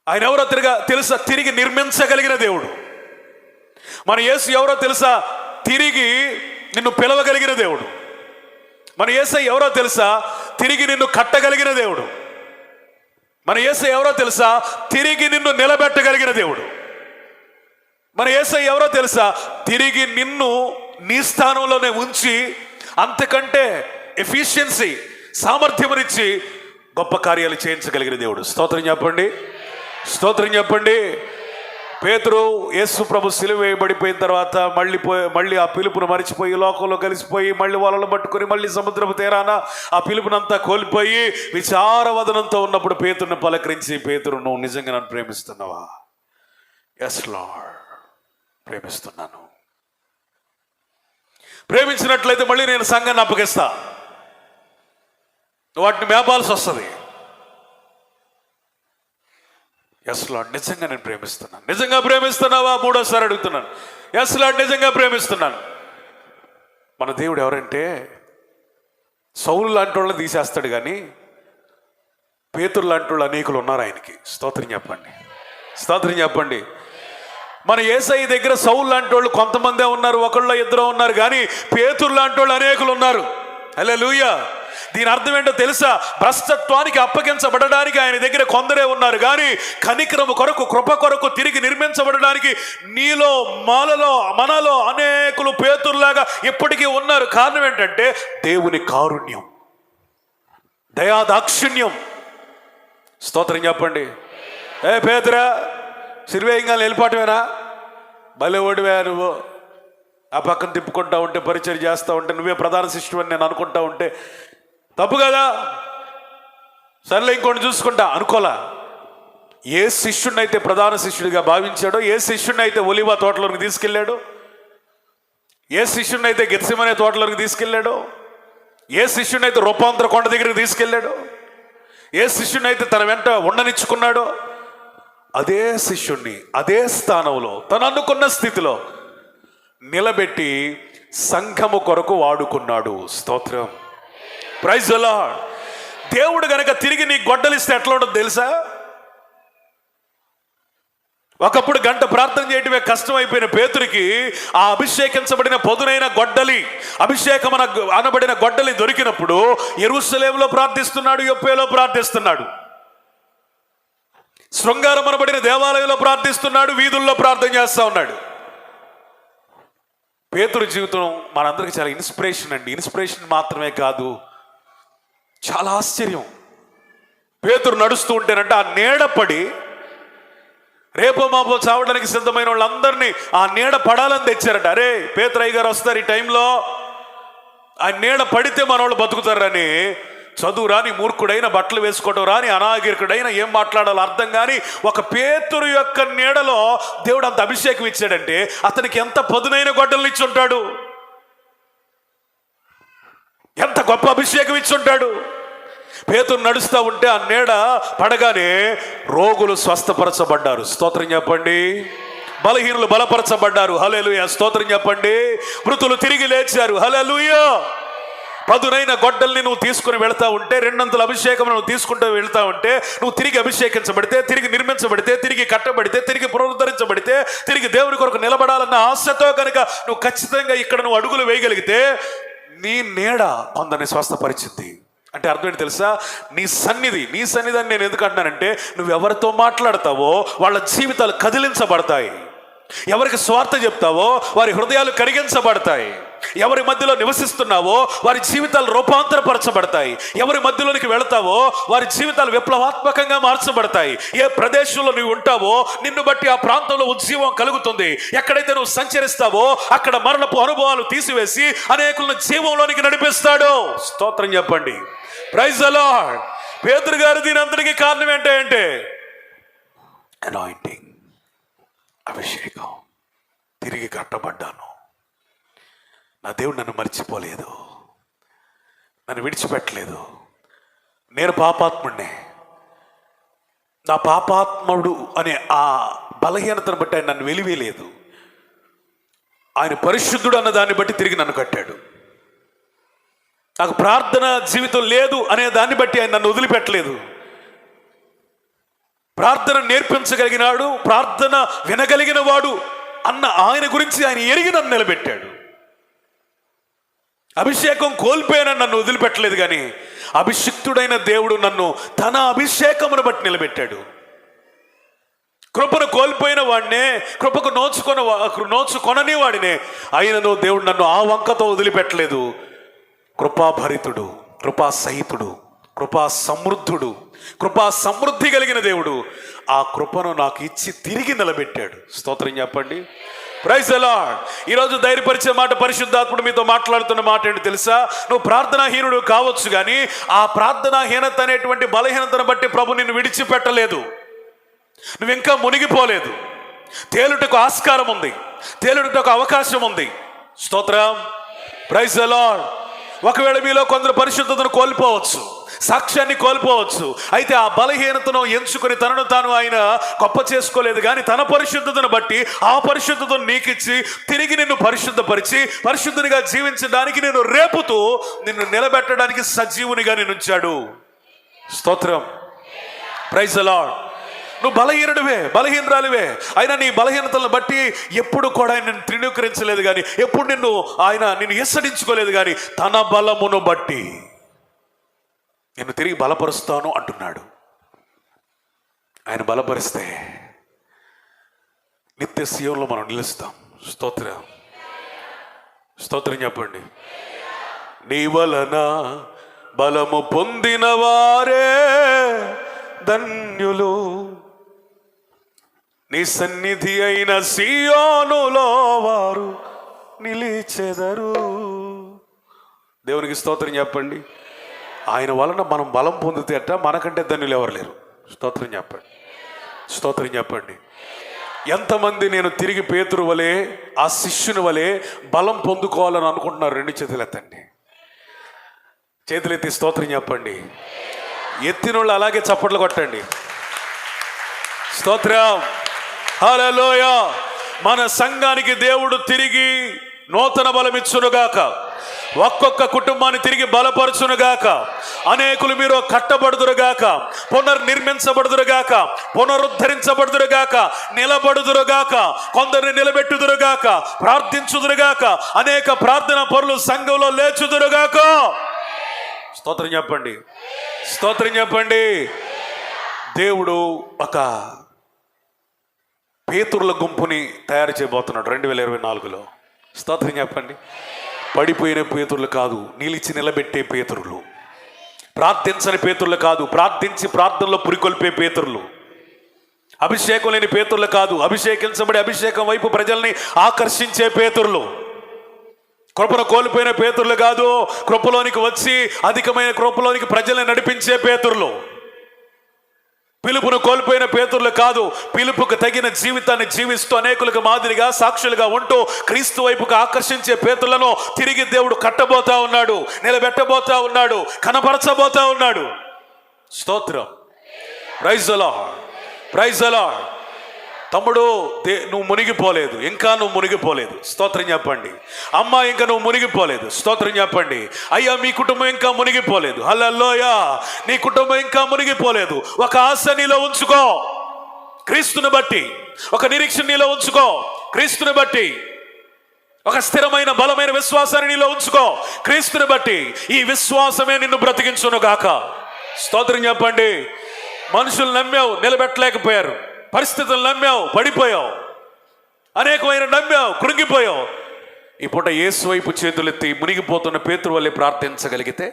ఆయన ఎవరో తెలుసా? తిరిగి నిర్మించగలిగిన దేవుడు. మన యేసు ఎవరో తెలుసా? తిరిగి నిన్ను పిలవగలిగిన దేవుడు. మన యేసు ఎవరో తెలుసా? తిరిగి నిన్ను కట్టగలిగిన దేవుడు. మన యేసు ఎవరో తెలుసా? తిరిగి నిన్ను నిలబెట్టగలిగిన దేవుడు. మన యేసు ఎవరో తెలుసా? తిరిగి నిన్ను నీ స్థానంలోనే ఉంచి అంతకంటే ఎఫిషియన్సీ, సామర్థ్యమునిచ్చి గొప్ప కార్యాలు చేయించగలిగిన దేవుడు. స్తోత్రం చెప్పండి. స్తోత్రం చెప్పండి. పేతురు యేసు ప్రభు సిలువ వేయబడిపోయిన తర్వాత మళ్ళీ ఆ పిలుపును మరిచిపోయి లోకంలో కలిసిపోయి మళ్ళీ వలలు పట్టుకుని మళ్ళీ సముద్రపు తీరాన ఆ పిలుపునంతా కోల్పోయి విచారవదనంతో ఉన్నప్పుడు పేతురుని పలకరించి, పేతురు నువ్వు నిజంగా నన్ను ప్రేమిస్తున్నావా? ఎస్ లార్డ్, ప్రేమిస్తున్నాను. ప్రేమించినట్లయితే మళ్ళీ నేను సంఘాన్ని అప్పగిస్తా, వాటిని మేపాల్సి వస్తుంది. ఎస్ లార్డ్, నిజంగా నేను ప్రేమిస్తున్నాను. నిజంగా ప్రేమిస్తున్నావా? మూడోసారి అడుగుతున్నాను. ఎస్ లార్డ్, నిజంగా ప్రేమిస్తున్నాను. మన దేవుడు ఎవరంటే సౌలు లాంటి వాళ్ళని తీసేస్తాడు కానీ పేతురు లాంటి వాళ్ళు అనేకులు ఉన్నారు ఆయనకి. స్తోత్రం చెప్పండి. స్తోత్రం చెప్పండి. మన యేసయ్య దగ్గర సౌలు లాంటి వాళ్ళు కొంతమందే ఉన్నారు, ఒకళ్ళో ఇద్దరు ఉన్నారు, కానీ పేతురు లాంటి వాళ్ళు అనేకులు ఉన్నారు. హల్లెలూయా. దీని అర్థం ఏంటో తెలుసా? భ్రష్టత్వానికి అప్పగించబడడానికి ఆయన దగ్గర కొందరే ఉన్నారు, కానీ కనికరము కొరకు, కృప కొరకు తిరిగి నిర్మించబడడానికి నీలో, మనలో అనేకులు పేతురులాగా ఇప్పటికీ ఉన్నారు. కారణం ఏంటంటే దేవుని కారుణ్యం, దయాదాక్షిణ్యం. స్తోత్రం చెప్పండి. ఏ పేతురా, సిరివేయంగా వెళ్ళిపోవటమేనా? భలే ఓడివే నువ్వు. ఆ పక్కన తిప్పుకుంటా ఉంటే, పరిచయం చేస్తూ ఉంటే, నువ్వే ప్రధాన శిష్యుడు అని నేను అనుకుంటా ఉంటే తప్పు కదా? సర్లే ఇంకోటి చూసుకుంటా అనుకోలా. ఏ శిష్యుడిని అయితే ప్రధాన శిష్యుడిగా భావించాడో, ఏ శిష్యుడిని అయితే ఒలివ తోటలోకి తీసుకెళ్ళాడో, ఏ శిష్యుడిని అయితే గెత్సెమనే తోటలోకి తీసుకెళ్ళాడో, ఏ శిష్యుడిని అయితే రూపాంతర కొండ దగ్గరికి తీసుకెళ్ళాడో, ఏ శిష్యుడిని అయితే తన వెంట ఉండనిచ్చుకున్నాడో, అదే శిష్యుణ్ణి అదే స్థానంలో తను అనుకున్న స్థితిలో నిలబెట్టి సంఘము కొరకు వాడుకున్నాడు. స్తోత్రం. Praise the Lord. దేవుడు గనక తిరిగి నీ గొడ్డలిస్తే ఎట్లా ఉండదు తెలుసా? ఒకప్పుడు గంట ప్రార్థన చేయటమే కష్టం అయిపోయిన పేతురికి ఆ అభిషేకించబడిన పదునైన గొడ్డలి, అభిషేకం అనబడిన గొడ్డలి దొరికినప్పుడు యెరూషలేములో ప్రార్థిస్తున్నాడు, యొప్పేలో ప్రార్థిస్తున్నాడు, శృంగారం అనబడిన దేవాలయంలో ప్రార్థిస్తున్నాడు, వీధుల్లో ప్రార్థన చేస్తూ ఉన్నాడు. పేతురు జీవితం మనందరికీ చాలా ఇన్స్పిరేషన్ అండి. ఇన్స్పిరేషన్ మాత్రమే కాదు, చాలా ఆశ్చర్యం. పేతురు నడుస్తూ ఉంటేనంటే ఆ నీడ పడి రేపో మాపో చావడానికి సిద్ధమైన వాళ్ళందరినీ ఆ నీడ పడాలని తెచ్చారట. అరే పేతురయ్య గారు వస్తారు ఈ టైంలో, ఆ నీడ పడితే మన వాళ్ళు బతుకుతారని. చదువు రాని మూర్ఖుడైన, బట్టలు వేసుకోవడం రాని, అనాగరికుడైన, ఏం మాట్లాడాలో అర్థం కాని ఒక పేతురు యొక్క నీడలో దేవుడు అంత అభిషేకం ఇచ్చాడంటే అతనికి ఎంత పదునైన గొడ్డలు ఇచ్చుంటాడు, ఎంత గొప్ప అభిషేకం ఇచ్చుంటాడు. పేతురు నడుస్తూ ఉంటే ఆ నీడ పడగానే రోగులు స్వస్థపరచబడ్డారు. స్తోత్రం చెప్పండి. బలహీనులు బలపరచబడ్డారు. హల్లెలూయా. స్తోత్రం చెప్పండి. మృతులు తిరిగి లేచారు. హల్లెలూయా. పదునైన గొడ్డల్ని నువ్వు తీసుకుని వెళ్తా ఉంటే, రెండంతల అభిషేకం నువ్వు తీసుకుంటూ వెళ్తా ఉంటే, నువ్వు తిరిగి అభిషేకించబడితే, తిరిగి నిర్మించబడితే, తిరిగి కట్టబడితే, తిరిగి పునరుద్ధరించబడితే, తిరిగి దేవుని కొరకు నిలబడాలన్న ఆశతో కనుక నువ్వు ఖచ్చితంగా ఇక్కడ నువ్వు అడుగులు వేయగలిగితే నీ నీడ కొందరిని స్వస్థపరిచింది. అంటే అర్థం ఏంటి తెలుసా? నీ సన్నిధి అని నేను ఎందుకు అంటున్నానంటే, నువ్వెవరితో మాట్లాడతావో వాళ్ళ జీవితాలు కదిలించబడతాయి. ఎవరికి స్వార్థ చెప్తావో వారి హృదయాలు కరిగించబడతాయి. ఎవరి మధ్యలో నివసిస్తున్నావో వారి జీవితాలు రూపాంతరపరచబడతాయి. ఎవరి మధ్యలోనికి వెళతావో వారి జీవితాలు విప్లవాత్మకంగా మార్చబడతాయి. ఏ ప్రదేశంలో నువ్వు ఉంటావో నిన్ను బట్టి ఆ ప్రాంతంలో ఉజ్జీవం కలుగుతుంది. ఎక్కడైతే నువ్వు సంచరిస్తావో అక్కడ మరణపు అనుభవాలు తీసివేసి అనేకులను జీవంలోనికి నడిపిస్తాడు. స్తోత్రం చెప్పండి. Praise the Lord. పేతురు గారు దీని అంతటికీ కారణం ఏంటంటే అనాయింటింగ్, అభిషేకం. తిరిగి కట్టబడ్డాను. నా దేవుడు నన్ను మర్చిపోలేదు, నన్ను విడిచిపెట్టలేదు. నేను పాపాత్ముడినే. నా పాపాత్ముడు అనే ఆ బలహీనతను బట్టి ఆయన నన్ను వెలివేయలేదు. ఆయన పరిశుద్ధుడు అన్న దాన్ని బట్టి తిరిగి నన్ను కట్టాడు. నాకు ప్రార్థన జీవితం లేదు అనే దాన్ని బట్టి ఆయన నన్ను వదిలిపెట్టలేదు. ప్రార్థన నేర్పించగలిగినాడు, ప్రార్థన వినగలిగిన వాడు అన్న ఆయన గురించి ఆయన ఎరిగి నన్ను నిలబెట్టాడు. అభిషేకం కోల్పోయానని నన్ను వదిలిపెట్టలేదు, కానీ అభిషిక్తుడైన దేవుడు నన్ను తన అభిషేకమును బట్టి నిలబెట్టాడు. కృపను కోల్పోయిన వాడినే, కృపకు నోచుకొనని వాడినే అయినను దేవుడు నన్ను ఆ వంకతో వదిలిపెట్టలేదు. కృపాభరితుడు, కృపా సహితుడు, కృపా సమృద్ధుడు, కృపా సమృద్ధి కలిగిన దేవుడు ఆ కృపను నాకు ఇచ్చి తిరిగి నిలబెట్టాడు. స్తోత్రం చెప్పండి. Praise the Lord. ఈరోజు ధైర్యపరిచే మాట, పరిశుద్ధాత్ముడు మీతో మాట్లాడుతున్న మాట ఏంటి తెలుసా? నువ్వు ప్రార్థనాహీనుడు కావచ్చు, కానీ ఆ ప్రార్థనాహీనత అనేటువంటి బలహీనతను బట్టి ప్రభు నిన్ను విడిచిపెట్టలేదు. నువ్వు ఇంకా మునిగిపోలేదు. తేలుటకు ఆస్కారం ఉంది, తేలుటకు అవకాశం ఉంది. స్తోత్రం. Praise the Lord. ఒకవేళ మీలో కొందరు పరిశుద్ధతను కోల్పోవచ్చు, సాక్ష్యాన్ని కోల్పోవచ్చు. అయితే ఆ బలహీనతను ఎంచుకొని తనను తాను ఆయన గొప్ప చేసుకోలేదు, కానీ తన పరిశుద్ధతను బట్టి ఆ పరిశుద్ధతను నీకిచ్చి తిరిగి నిన్ను పరిశుద్ధపరిచి పరిశుద్ధునిగా జీవించడానికి నేను రేపుతూ నిన్ను నిలబెట్టడానికి సజీవునిగా నేను ఉంచాడు. స్తోత్రం. Praise the Lord. నువ్వు బలహీనుడివే, బలహీనరాలివే. అయినా నీ బలహీనతలను బట్టి ఎప్పుడు కూడా ఆయన నిన్ను తృణీకరించలేదు, కానీ ఎప్పుడు నిన్ను ఎస్సడించుకోలేదు, కానీ తన బలమును బట్టి నేను తిరిగి బలపరుస్తాను అంటున్నాడు. ఆయన బలపరిస్తే నిత్య సీయోనులో మనం నిలుస్తాం. స్తోత్రం. స్తోత్రం చెప్పండి. నీ వలన బలము పొందిన వారే ధన్యులు, నీ సన్నిధి అయిన సీయోనులో వారు నిలిచెదరు. దేవునికి స్తోత్రం చెప్పండి. ఆయన వలన మనం బలం పొందితే అట్ట మనకంటే ధన్యులు ఎవరు లేరు. స్తోత్రం చెప్పండి. స్తోత్రం చెప్పండి. ఎంతమంది నేను తిరిగి పేతురు వలె, ఆ శిష్యుని వలె బలం పొందుకోవాలని అనుకుంటున్నారు? రెండు చేతులు ఎత్తండి. చేతులెత్తి స్తోత్రం చెప్పండి. ఎత్తినోళ్ళు అలాగే చప్పట్లు కొట్టండి. స్తోత్రం. హల్లెలూయా. మన సంఘానికి దేవుడు తిరిగి నూతన బలమిచ్చునుగాక. ఒక్కొక్క కుటుంబాన్ని తిరిగి బలపరచునుగాక. అనేకులు మీరు కట్టబడుదురుగాక, పునర్నిర్మించబడుదురుగాక, పునరుద్ధరించబడుదురుగాక, నిలబడుదురుగాక, కొందరిని నిలబెట్టుదురుగాక, ప్రార్థించుదురుగాక, అనేక ప్రార్థన పరులు సంఘంలో లేచుదురుగాక. స్తోత్రం చెప్పండి. స్తోత్రం చెప్పండి. దేవుడు ఒక పేతురుల గుంపుని తయారు చేయబోతున్నాడు 2024లో. స్తోత్రం చెప్పండి. పడిపోయిన పేతురులు కాదు, నిలిచి నిలబెట్టే పేతురులు. ప్రార్థించని పేతురులు కాదు, ప్రార్థించి ప్రార్థనలో పురికొల్పే పేతురులు. అభిషేకం లేని పేతురులు కాదు, అభిషేకించబడి అభిషేకం వైపు ప్రజల్ని ఆకర్షించే పేతురులు. కృపను కోల్పోయిన పేతురులు కాదు, కృపలోనికి వచ్చి అధికమైన కృపలోనికి ప్రజల్ని నడిపించే పేతురులు. పిలుపును కోల్పోయిన పేతురులు కాదు, పిలుపుకు తగిన జీవితాన్ని జీవిస్తూ అనేకులకు మాదిరిగా సాక్షులుగా ఉంటూ క్రీస్తు వైపుకు ఆకర్షించే పేతులను తిరిగి దేవుడు కట్టబోతా ఉన్నాడు, నిలబెట్టబోతా ఉన్నాడు, కనపరచబోతా ఉన్నాడు. స్తోత్రం. Praise the Lord. Praise the Lord. తమ్ముడు, నువ్వు మునిగిపోలేదు, ఇంకా నువ్వు మునిగిపోలేదు. స్తోత్రం చెప్పండి. అమ్మ, ఇంకా నువ్వు మునిగిపోలేదు. స్తోత్రం చెప్పండి. అయ్యా, మీ కుటుంబం ఇంకా మునిగిపోలేదు. హల్లెలూయా. నీ కుటుంబం ఇంకా మునిగిపోలేదు. ఒక ఆశ నీలో ఉంచుకో, క్రీస్తుని బట్టి. ఒక నిరీక్షణ నీలో ఉంచుకో, క్రీస్తుని బట్టి. ఒక స్థిరమైన బలమైన విశ్వాసాన్ని నీలో ఉంచుకో, క్రీస్తుని బట్టి. ఈ విశ్వాసమే నిన్ను బ్రతికించును గాక. స్తోత్రం చెప్పండి. మనుషులు నమ్మావు, నిలబెట్టలేకపోయారు. పరిస్థితులు నమ్మావు, పడిపోయావు. అనేకమైన నమ్మావు, కృంగిపోయావు. ఈ పూట యేసు వైపు చేతులెత్తి మునిగిపోతున్న పేతురు వల్లే ప్రార్థించగలిగితే,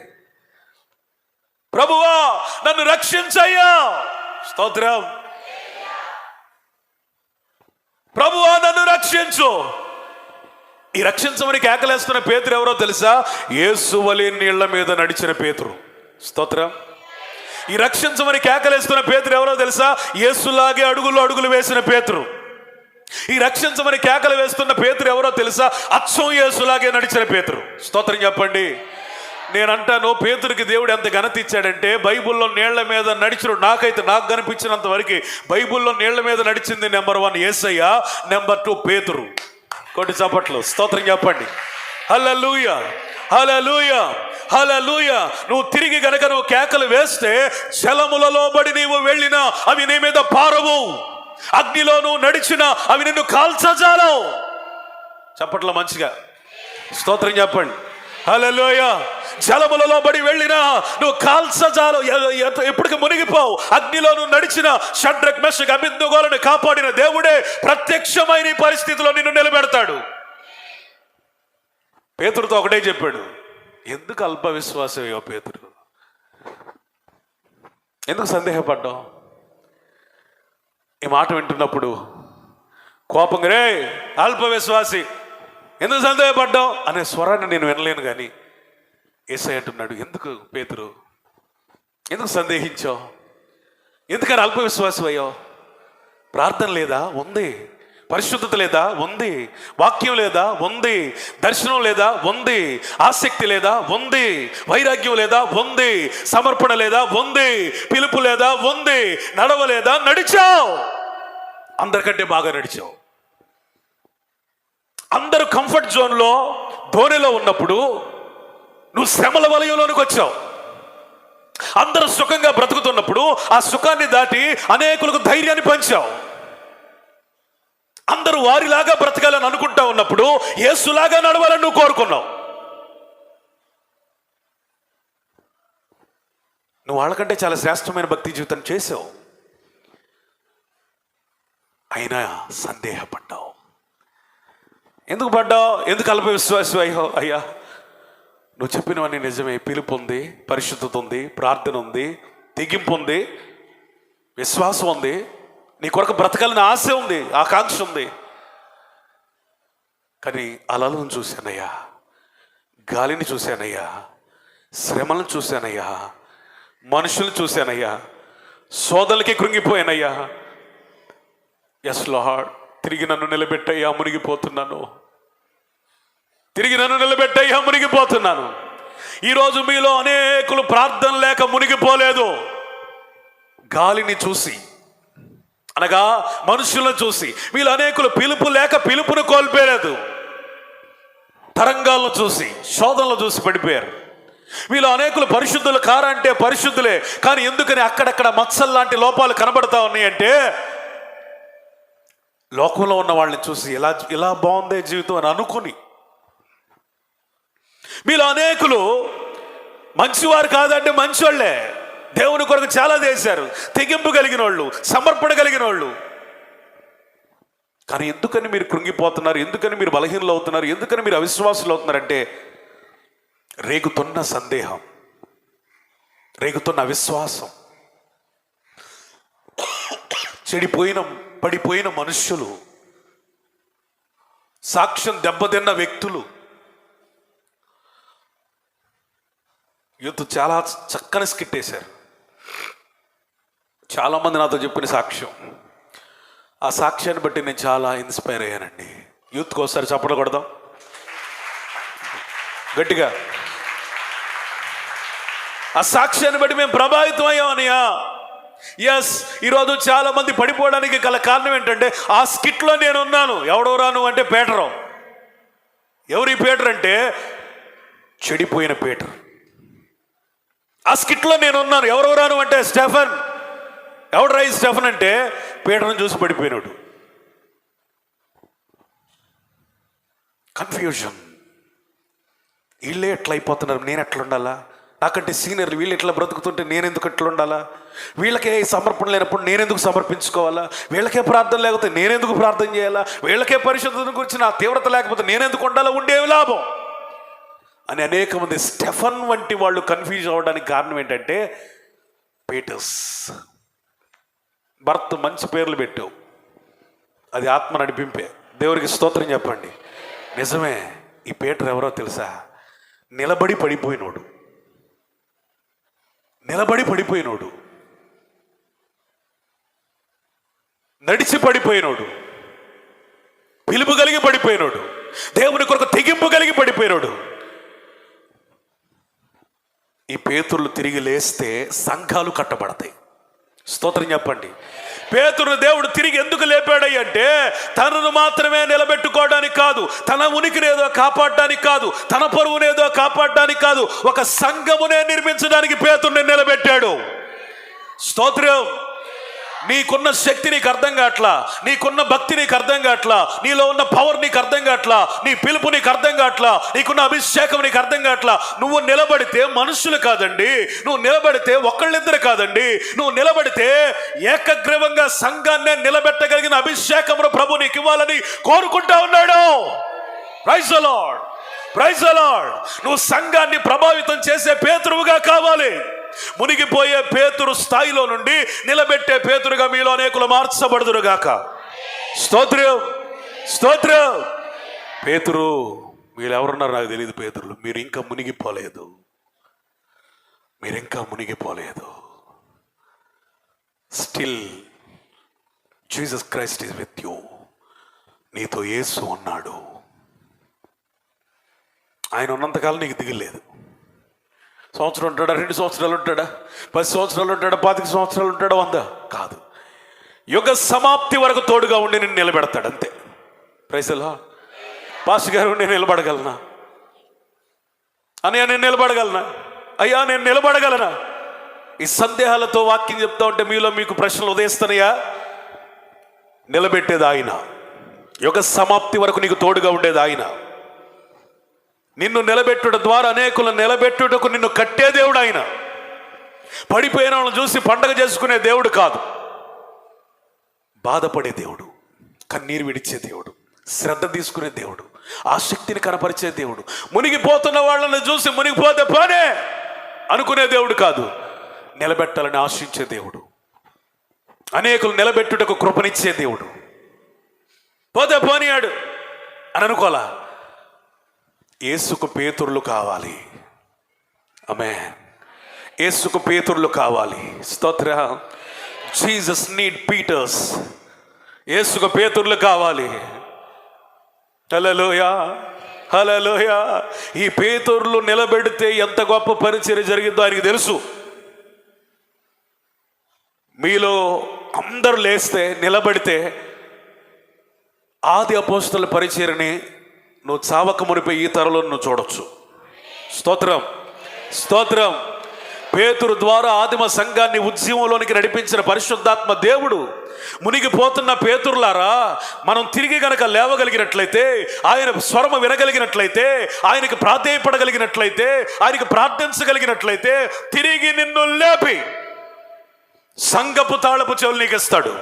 ప్రభువా నన్ను రక్షించయ్యా, స్తోత్రం, ప్రభువా నన్ను రక్షించు. ఈ రక్షించమని కేకలేస్తున్న పేతురు ఎవరో తెలుసా? యేసు వలె నీళ్ల మీద నడిచిన పేతురు, స్తోత్రం. ఈ రక్షించమని కేకలేస్తున్న పేతురు ఎవరో తెలుసా? యేసులాగే అడుగులు వేసిన పేతురు. ఈ రక్షించమని కేకలు వేస్తున్న పేతురు ఎవరో తెలుసా? అచ్చం యేసులాగే నడిచిన పేతురు, స్తోత్రం చెప్పండి. నేనంటాను, పేతురికి దేవుడు ఎంత ఘనత ఇచ్చాడంటే, బైబిల్లో నీళ్ల మీద నడిచిన, నాకు కనిపించినంత వరకు బైబిల్లో నీళ్ల మీద నడిచింది నెంబర్ 1 యేసయ్య, నెంబర్ 2 పేతురు. కొట్టి చప్పట్లు, స్తోత్రం చెప్పండి. హల్లెలూయా, హల్లెలూయా, హల్లెలూయా. నువ్వు తిరిగి గనక నువ్వు కేకలు వేస్తే, జలములలో బడి నీవు వెళ్ళినా అవి నీ మీద పారవు, అగ్నిలో నువ్వు నడిచినా అవి నిన్ను కాల్చజాలవు. చప్పట్ల మంచిగా స్తోత్రం చెప్పండి. హల్లెలూయా. జలములలో బడి వెళ్ళినా నువ్వు కాల్చజాలవు, ఎప్పటికి మునిగిపోవు. అగ్నిలో నువ్వు నడిచిన షడ్రక్ మెషక్ అబేద్నెగోలను కాపాడిన దేవుడే ప్రత్యక్షమైన ఈ పరిస్థితిలో నిన్ను నిలబెడతాడు. పేతురుతో ఒకటే చెప్పాడు, ఎందుకు అల్ప విశ్వాసమయ్యో పేతురు, ఎందుకు సందేహపడ్డావు? ఈ మాట వింటున్నప్పుడు కోపంగా, రే అల్ప విశ్వాసి ఎందుకు సందేహపడ్డావు అనే స్వరాన్ని నేను వినలేను. కానీ యేసయ్య అంటున్నాడు, ఎందుకు పేతురు, ఎందుకు సందేహించావు, ఎందుకని అల్ప విశ్వాసం అయ్యావు? ప్రార్థన లేదా? ఉంది. పరిశుద్ధత లేదా? ఉంది. వాక్యం లేదా? ఉంది. దర్శనం లేదా? ఉంది. ఆసక్తి లేదా? ఉంది. వైరాగ్యం లేదా? ఉంది. సమర్పణ లేదా? ఉంది. పిలుపు లేదా? ఉంది. నడవలేదా? నడిచావు. అందరికంటే బాగా నడిచావు. అందరూ కంఫర్ట్ జోన్లో ధోనిలో ఉన్నప్పుడు నువ్వు శ్రమల వలయంలోనికి వచ్చావు. అందరూ సుఖంగా బ్రతుకుతున్నప్పుడు ఆ సుఖాన్ని దాటి అనేకులకు ధైర్యాన్ని పంచావు. అందరూ వారిలాగా బ్రతకాలని అనుకుంటా ఉన్నప్పుడు యేసులాగా నడవాలని నువ్వు కోరుకున్నావు. నువ్వు వాళ్ళకంటే చాలా శ్రేష్టమైన భక్తి జీవితం చేసావు, అయినా సందేహపడ్డావు. ఎందుకు పడ్డావు? ఎందుకు అల్ప విశ్వాసం అయ్యావు? అయ్యా, నువ్వు చెప్పినవన్నీ నిజమే. పిలుపు ఉంది, పరిశుద్ధత ఉంది, ప్రార్థన ఉంది, తెగింపు ఉంది, విశ్వాసం ఉంది, నీ కొరకు బ్రతకాలని ఆశ ఉంది, ఆకాంక్ష ఉంది. కానీ అలలను చూశానయ్యా, గాలిని చూశానయ్యా, శ్రమలను చూశానయ్యా, మనుషులను చూశానయ్యా, సోదరులకి కృంగిపోయానయ్యా. ఎస్ లార్డ్, తిరిగి నన్ను నిలబెట్టయ్యా, మునిగిపోతున్నాను. తిరిగి నన్ను నిలబెట్టయ్యా, మునిగిపోతున్నాను. ఈరోజు మీలో అనేకులు ప్రార్థన లేక మునిగిపోలేదు. గాలిని చూసి, అనగా మనుషులను చూసి. వీళ్ళు అనేకులు పిలుపు లేక పిలుపును కోల్పోలేదు. తరంగాలను చూసి, శోధనలు చూసి పడిపోయారు. వీళ్ళు అనేకులు పరిశుద్ధులు కారంటే పరిశుద్ధులే, కానీ ఎందుకని అక్కడక్కడ మత్సల్లాంటి లోపాలు కనబడతా ఉన్నాయంటే, లోకంలో ఉన్న వాళ్ళని చూసి ఇలా బాగుందే జీవితం అని అనుకుని. వీళ్ళు అనేకులు మంచివారు కాదంటే మంచివాళ్లే, దేవుని కొరకు చాలా చేశారు, తెగింపు కలిగిన వాళ్ళు, సమర్పణ కలిగిన వాళ్ళు. కానీ ఎందుకని మీరు కృంగిపోతున్నారు? ఎందుకని మీరు బలహీనలు అవుతున్నారు? ఎందుకని మీరు అవిశ్వాసులు అవుతున్నారంటే, రేగుతున్న సందేహం, రేగుతున్న అవిశ్వాసం, పడిపోయిన మనుష్యులు, సాక్ష్యం దెబ్బతిన్న వ్యక్తులు. యూత్ చాలా చక్కని స్కిట్ వేశారు. చాలామంది నాతో చెప్పిన సాక్ష్యం, ఆ సాక్ష్యాన్ని బట్టి నేను చాలా ఇన్స్పైర్ అయ్యానండి. యూత్కి ఒకసారి చప్పట్లు కొడదాం గట్టిగా. ఆ సాక్ష్యాన్ని బట్టి మేము ప్రభావితం అయ్యామనియా. ఎస్, ఈరోజు చాలా మంది పడిపోవడానికి గల కారణం ఏంటంటే, ఆ స్కిట్లో నేను ఉన్నాను. ఎవడో నువ్వు అంటే పేటరు. ఎవరి పేటర్ అంటే చెడిపోయిన పేటర్. ఆ స్కిట్లో నేను ఉన్నాను. ఎవరెవరా నువ్వు అంటే స్టెఫన్. ఎవడరా ఈ స్టెఫన్ అంటే పీటర్ను చూసి పడిపోయినాడు. కన్ఫ్యూజన్. వీళ్ళే ఎట్లా అయిపోతున్నారు, నేను ఎట్లా ఉండాలా? నాకంటే సీనియర్లు వీళ్ళు ఇట్లా బ్రతుకుతుంటే నేనెందుకు ఇట్లా ఉండాలా? వీళ్ళకే సమర్పణ లేనప్పుడు నేనెందుకు సమర్పించుకోవాలా? వీళ్ళకే ప్రార్థన లేకపోతే నేనెందుకు ప్రార్థన చేయాలా? వీళ్ళకే పరిశుద్ధత గురించి నా తీవ్రత లేకపోతే నేనెందుకు ఉండాలా? ఉండేవి లాభం అని అనేక మంది స్టెఫన్ వంటి వాళ్ళు కన్ఫ్యూజ్ అవ్వడానికి కారణం ఏంటంటే, పీటర్స్ భర్త మంచి పేర్లు పెట్టావు, అది ఆత్మ నడిపింపే. దేవుడికి స్తోత్రం చెప్పండి. నిజమే. ఈ పీటర్ ఎవరో తెలుసా? నిలబడి పడిపోయినోడు, నడిచి పడిపోయినోడు, పిలుపు కలిగి పడిపోయినోడు, దేవుని కొరకు తెగింపు కలిగి పడిపోయినోడు. ఈ పేతుర్లు తిరిగి లేస్తే సంఘాలు కట్టబడతాయి. స్తోత్రం చెప్పండి. పేతురును దేవుడు తిరిగి ఎందుకు లేపాడయ్య అంటే, తనను మాత్రమే నిలబెట్టుకోవడానికి కాదు, తన ఉనికినేదో కాపాడడానికి కాదు, తన పరువునేదో కాపాడడానికి కాదు, ఒక సంఘమునే నిర్మించడానికి పేతురుని నిలబెట్టాడు. స్తోత్రం. నీకున్న శక్తి నీకు అర్థం కావట్లా, నీకున్న భక్తి నీకు అర్థం కావట్లా, నీలో ఉన్న పవర్ నీకు అర్థం కావట్లా, నీ పిలుపు నీకు అర్థం కావట్లా, నీకున్న అభిషేకం నీకు అర్థం కావట్లా. నువ్వు నిలబడితే మనుషులు కాదండి, నువ్వు నిలబడితే ఒకళ్ళిద్దరు కాదండి, నువ్వు నిలబడితే ఏకగ్రీవంగా సంఘాన్నే నిలబెట్టగలిగిన అభిషేకమును ప్రభు నీకు ఇవ్వాలని కోరుకుంటా ఉన్నాడు. Praise the Lord, praise the Lord. నువ్వు సంఘాన్ని ప్రభావితం చేసే పేతురువుగా కావాలి. మునిగిపోయే పేతురు స్థాయిలో నుండి నిలబెట్టే పేతురుగా మీలో అనేకులు మార్చబడుదురుగాక. స్తోత్రం, స్తోత్రం. పేతురు, మీరు ఎవరున్నారు నాకు తెలియదు. పేతురులు, మీరు ఇంకా మునిగిపోలేదు. Still Jesus Christ is with you. నీతో యేసు ఉన్నాడు. ఆయన ఉన్నంతకాలం నీకు దిగులేదు. సంవత్సరం ఉంటాడా, 2 సంవత్సరాలు ఉంటాడా, 10 సంవత్సరాలు ఉంటాడా, 25 సంవత్సరాలు ఉంటాడా, 100 కాదు. యుగ సమాప్తి వరకు తోడుగా ఉండి నేను నిలబెడతాడు అంతే. Praise the lord. పాస్టర్ గారు, నేను నిలబడగలనా? అన్నయ్య, నేను నిలబడగలనా? అయ్యా, నేను నిలబడగలనా? ఈ సందేహాలతో వాక్యం చెప్తా ఉంటే మీలో మీకు ప్రశ్నలు ఉదయిస్తున్నాయా? నిలబెట్టేది ఆయన. యుగ సమాప్తి వరకు నీకు తోడుగా ఉండేది ఆయన. నిన్ను నిలబెట్టుట ద్వారా అనేకులను నిలబెట్టుటకు నిన్ను కట్టే దేవుడు ఆయన. పడిపోయిన వాళ్ళని చూసి పండగ చేసుకునే దేవుడు కాదు, బాధపడే దేవుడు, కన్నీరు విడిచే దేవుడు, శ్రద్ధ తీసుకునే దేవుడు, ఆ శక్తిని కనపరిచే దేవుడు. మునిగిపోతున్న వాళ్ళని చూసి మునిగిపోతే పోనే అనుకునే దేవుడు కాదు, నిలబెట్టాలని ఆశించే దేవుడు, అనేకులు నిలబెట్టుటకు కృపనిచ్చే దేవుడు. పోతే పోనీయాడు అని అనుకోలా. యేసుకు పేతురులు కావాలి. ఆమేన్. యేసుకు పేతురులు కావాలి. స్తోత్రం. Jesus need Peters. యేసుకు పేతురులు కావాలి. హల్లెలూయా, హల్లెలూయా. ఈ పేతురులు నిలబెడితే ఎంత గొప్ప పరిచర్య జరిగిందో ఆయనకి తెలుసు. మీలో అందరూ లేస్తే, నిలబడితే ఆది అపోస్తలుల పరిచర్యని నువ్వు చావక మునిపై ఈ తరలో నువ్వు చూడొచ్చు. స్తోత్రం, స్తోత్రం. పేతురు ద్వారా ఆదిమ సంఘాన్ని ఉద్యమంలోనికి నడిపించిన పరిశుద్ధాత్మ దేవుడు, మునిగిపోతున్న పేతురులారా, మనం తిరిగి గనక లేవగలిగినట్లయితే, ఆయన స్వరము వినగలిగినట్లయితే, ఆయనకు ప్రాధేయపడగలిగినట్లయితే, ఆయనకు ప్రార్థించగలిగినట్లయితే, తిరిగి నిన్ను లేపి సంఘపు తాళపు చెవులు నీకు ఇస్తాడు.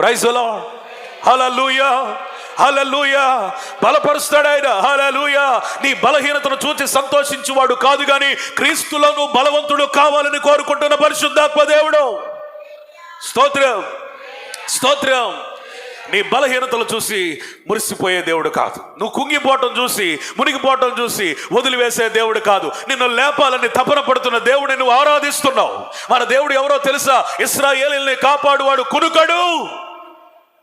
Praise the lord. Hallelujah, hallelujah. బలపరుస్తాడు ఆయన. హల్లెలూయా. నీ బలహీనతను చూసి సంతోషించువాడు కాదు, కానీ క్రీస్తులో నువ్వు బలవంతుడు కావాలని కోరుకుంటున్న పరిశుద్ధాత్మ దేవుడు. స్తోత్రం, స్తోత్రం. నీ బలహీనతలు చూసి మురిసిపోయే దేవుడు కాదు, నువ్వు కుంగిపోవటం చూసి, మునిగిపోవటం చూసి వదిలివేసే దేవుడు కాదు, నిన్ను లేపాలని తపన పడుతున్న దేవుడిని నువ్వు ఆరాధిస్తున్నావు. మన దేవుడు ఎవరో తెలుసా? ఇశ్రాయేలుని కాపాడువాడు, కునుకడు,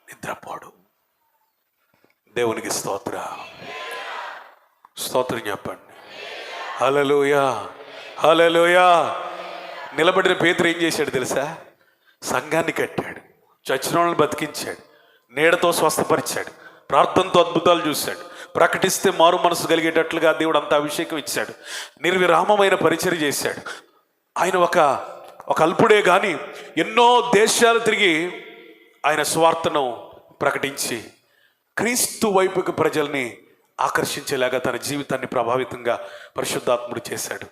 నిద్రపోడు. దేవునికి స్తోత్రం, స్తోత్రం చెప్పండి. హల్లెలూయా, హల్లెలూయా. నిలబడిన పేతురు ఏం చేశాడు తెలుసా? సంఘాన్ని కట్టాడు, చచ్చిన వాళ్ళని బతికించాడు, నీడతో స్వస్థపరిచాడు, ప్రార్థనతో అద్భుతాలు చూశాడు, ప్రకటిస్తే మారు మనసు కలిగేటట్లుగా దేవుడు అంత అభిషేకం ఇచ్చాడు, నిర్విరామమైన పరిచర్య చేశాడు. ఆయన ఒక అల్పుడే కానీ ఎన్నో దేశాలు తిరిగి ఆయన స్వార్థను ప్రకటించి క్రీస్తు వైపుకి ప్రజల్ని ఆకర్షించేలాగా తన జీవితాన్ని ప్రభావితంగా పరిశుద్ధాత్ముడు చేశాడు.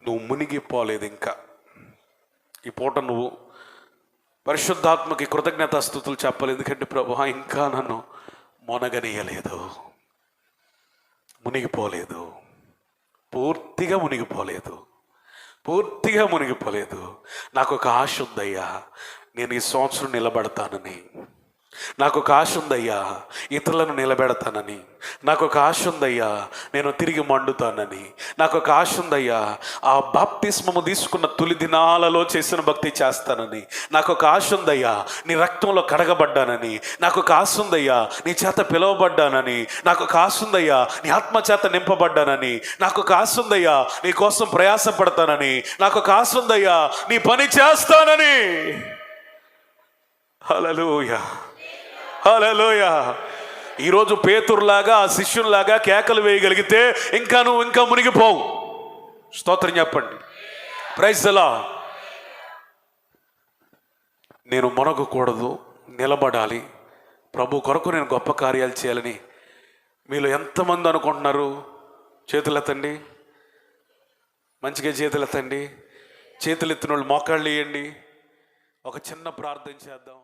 నువ్వు మునిగిపోలేదు. ఇంకా ఈ పూట నువ్వు పరిశుద్ధాత్మకి కృతజ్ఞతాస్తుతులు చెప్పాలి. ఎందుకంటే ప్రభువా, ఇంకా నన్ను మునగనీయలేదు, మునిగిపోలేదు, పూర్తిగా మునిగిపోలేదు. నాకు ఒక ఆశ ఉందయ్యా, నేను ఈ సంవత్సరం నిలబడతానని. నాకు ఒక ఆశ ఉందయ్యా, ఇతరులను నిలబెడతానని. నాకు ఒక ఆశ ఉందయ్యా, నేను తిరిగి మండుతానని. నాకు ఒక ఆశ ఉందయ్యా, ఆ బాప్తిస్మము తీసుకున్న తొలి దినాలలో చేసిన భక్తి చేస్తానని. నాకు ఒక ఆశ ఉందయ్యా, నీ రక్తంలో కడగబడ్డానని. నాకు ఒక ఆశ ఉందయ్యా, నీ చేత పిలువబడ్డానని. నాకు ఒక ఆశ ఉందయ్యా, నీ ఆత్మ చేత నింపబడ్డానని. నాకు ఒక ఆశ ఉందయ్యా, నీ కోసం ప్రయాసపడతానని. నాకు ఒక ఆశ ఉందయ్యా, నీ పని చేస్తానని. హల్లెలూయా, హల్లెలూయా. ఈరోజు పేతురులాగా, ఆ శిష్యుల్లాగా కేకలు వేయగలిగితే ఇంకా మునిగిపోవు. స్తోత్రం చెప్పండి. Praise the Lord. నేను మునగకూడదు, నిలబడాలి, ప్రభు కొరకు నేను గొప్ప కార్యాలు చేయాలని మీలో ఎంతమంది అనుకుంటున్నారు? చేతులెత్తండి, మంచిగా చేతులెత్తండి. చేతులెత్తిన వాళ్ళు మోకాళ్ళు వేయండి. ఒక చిన్న ప్రార్థన చేద్దాం.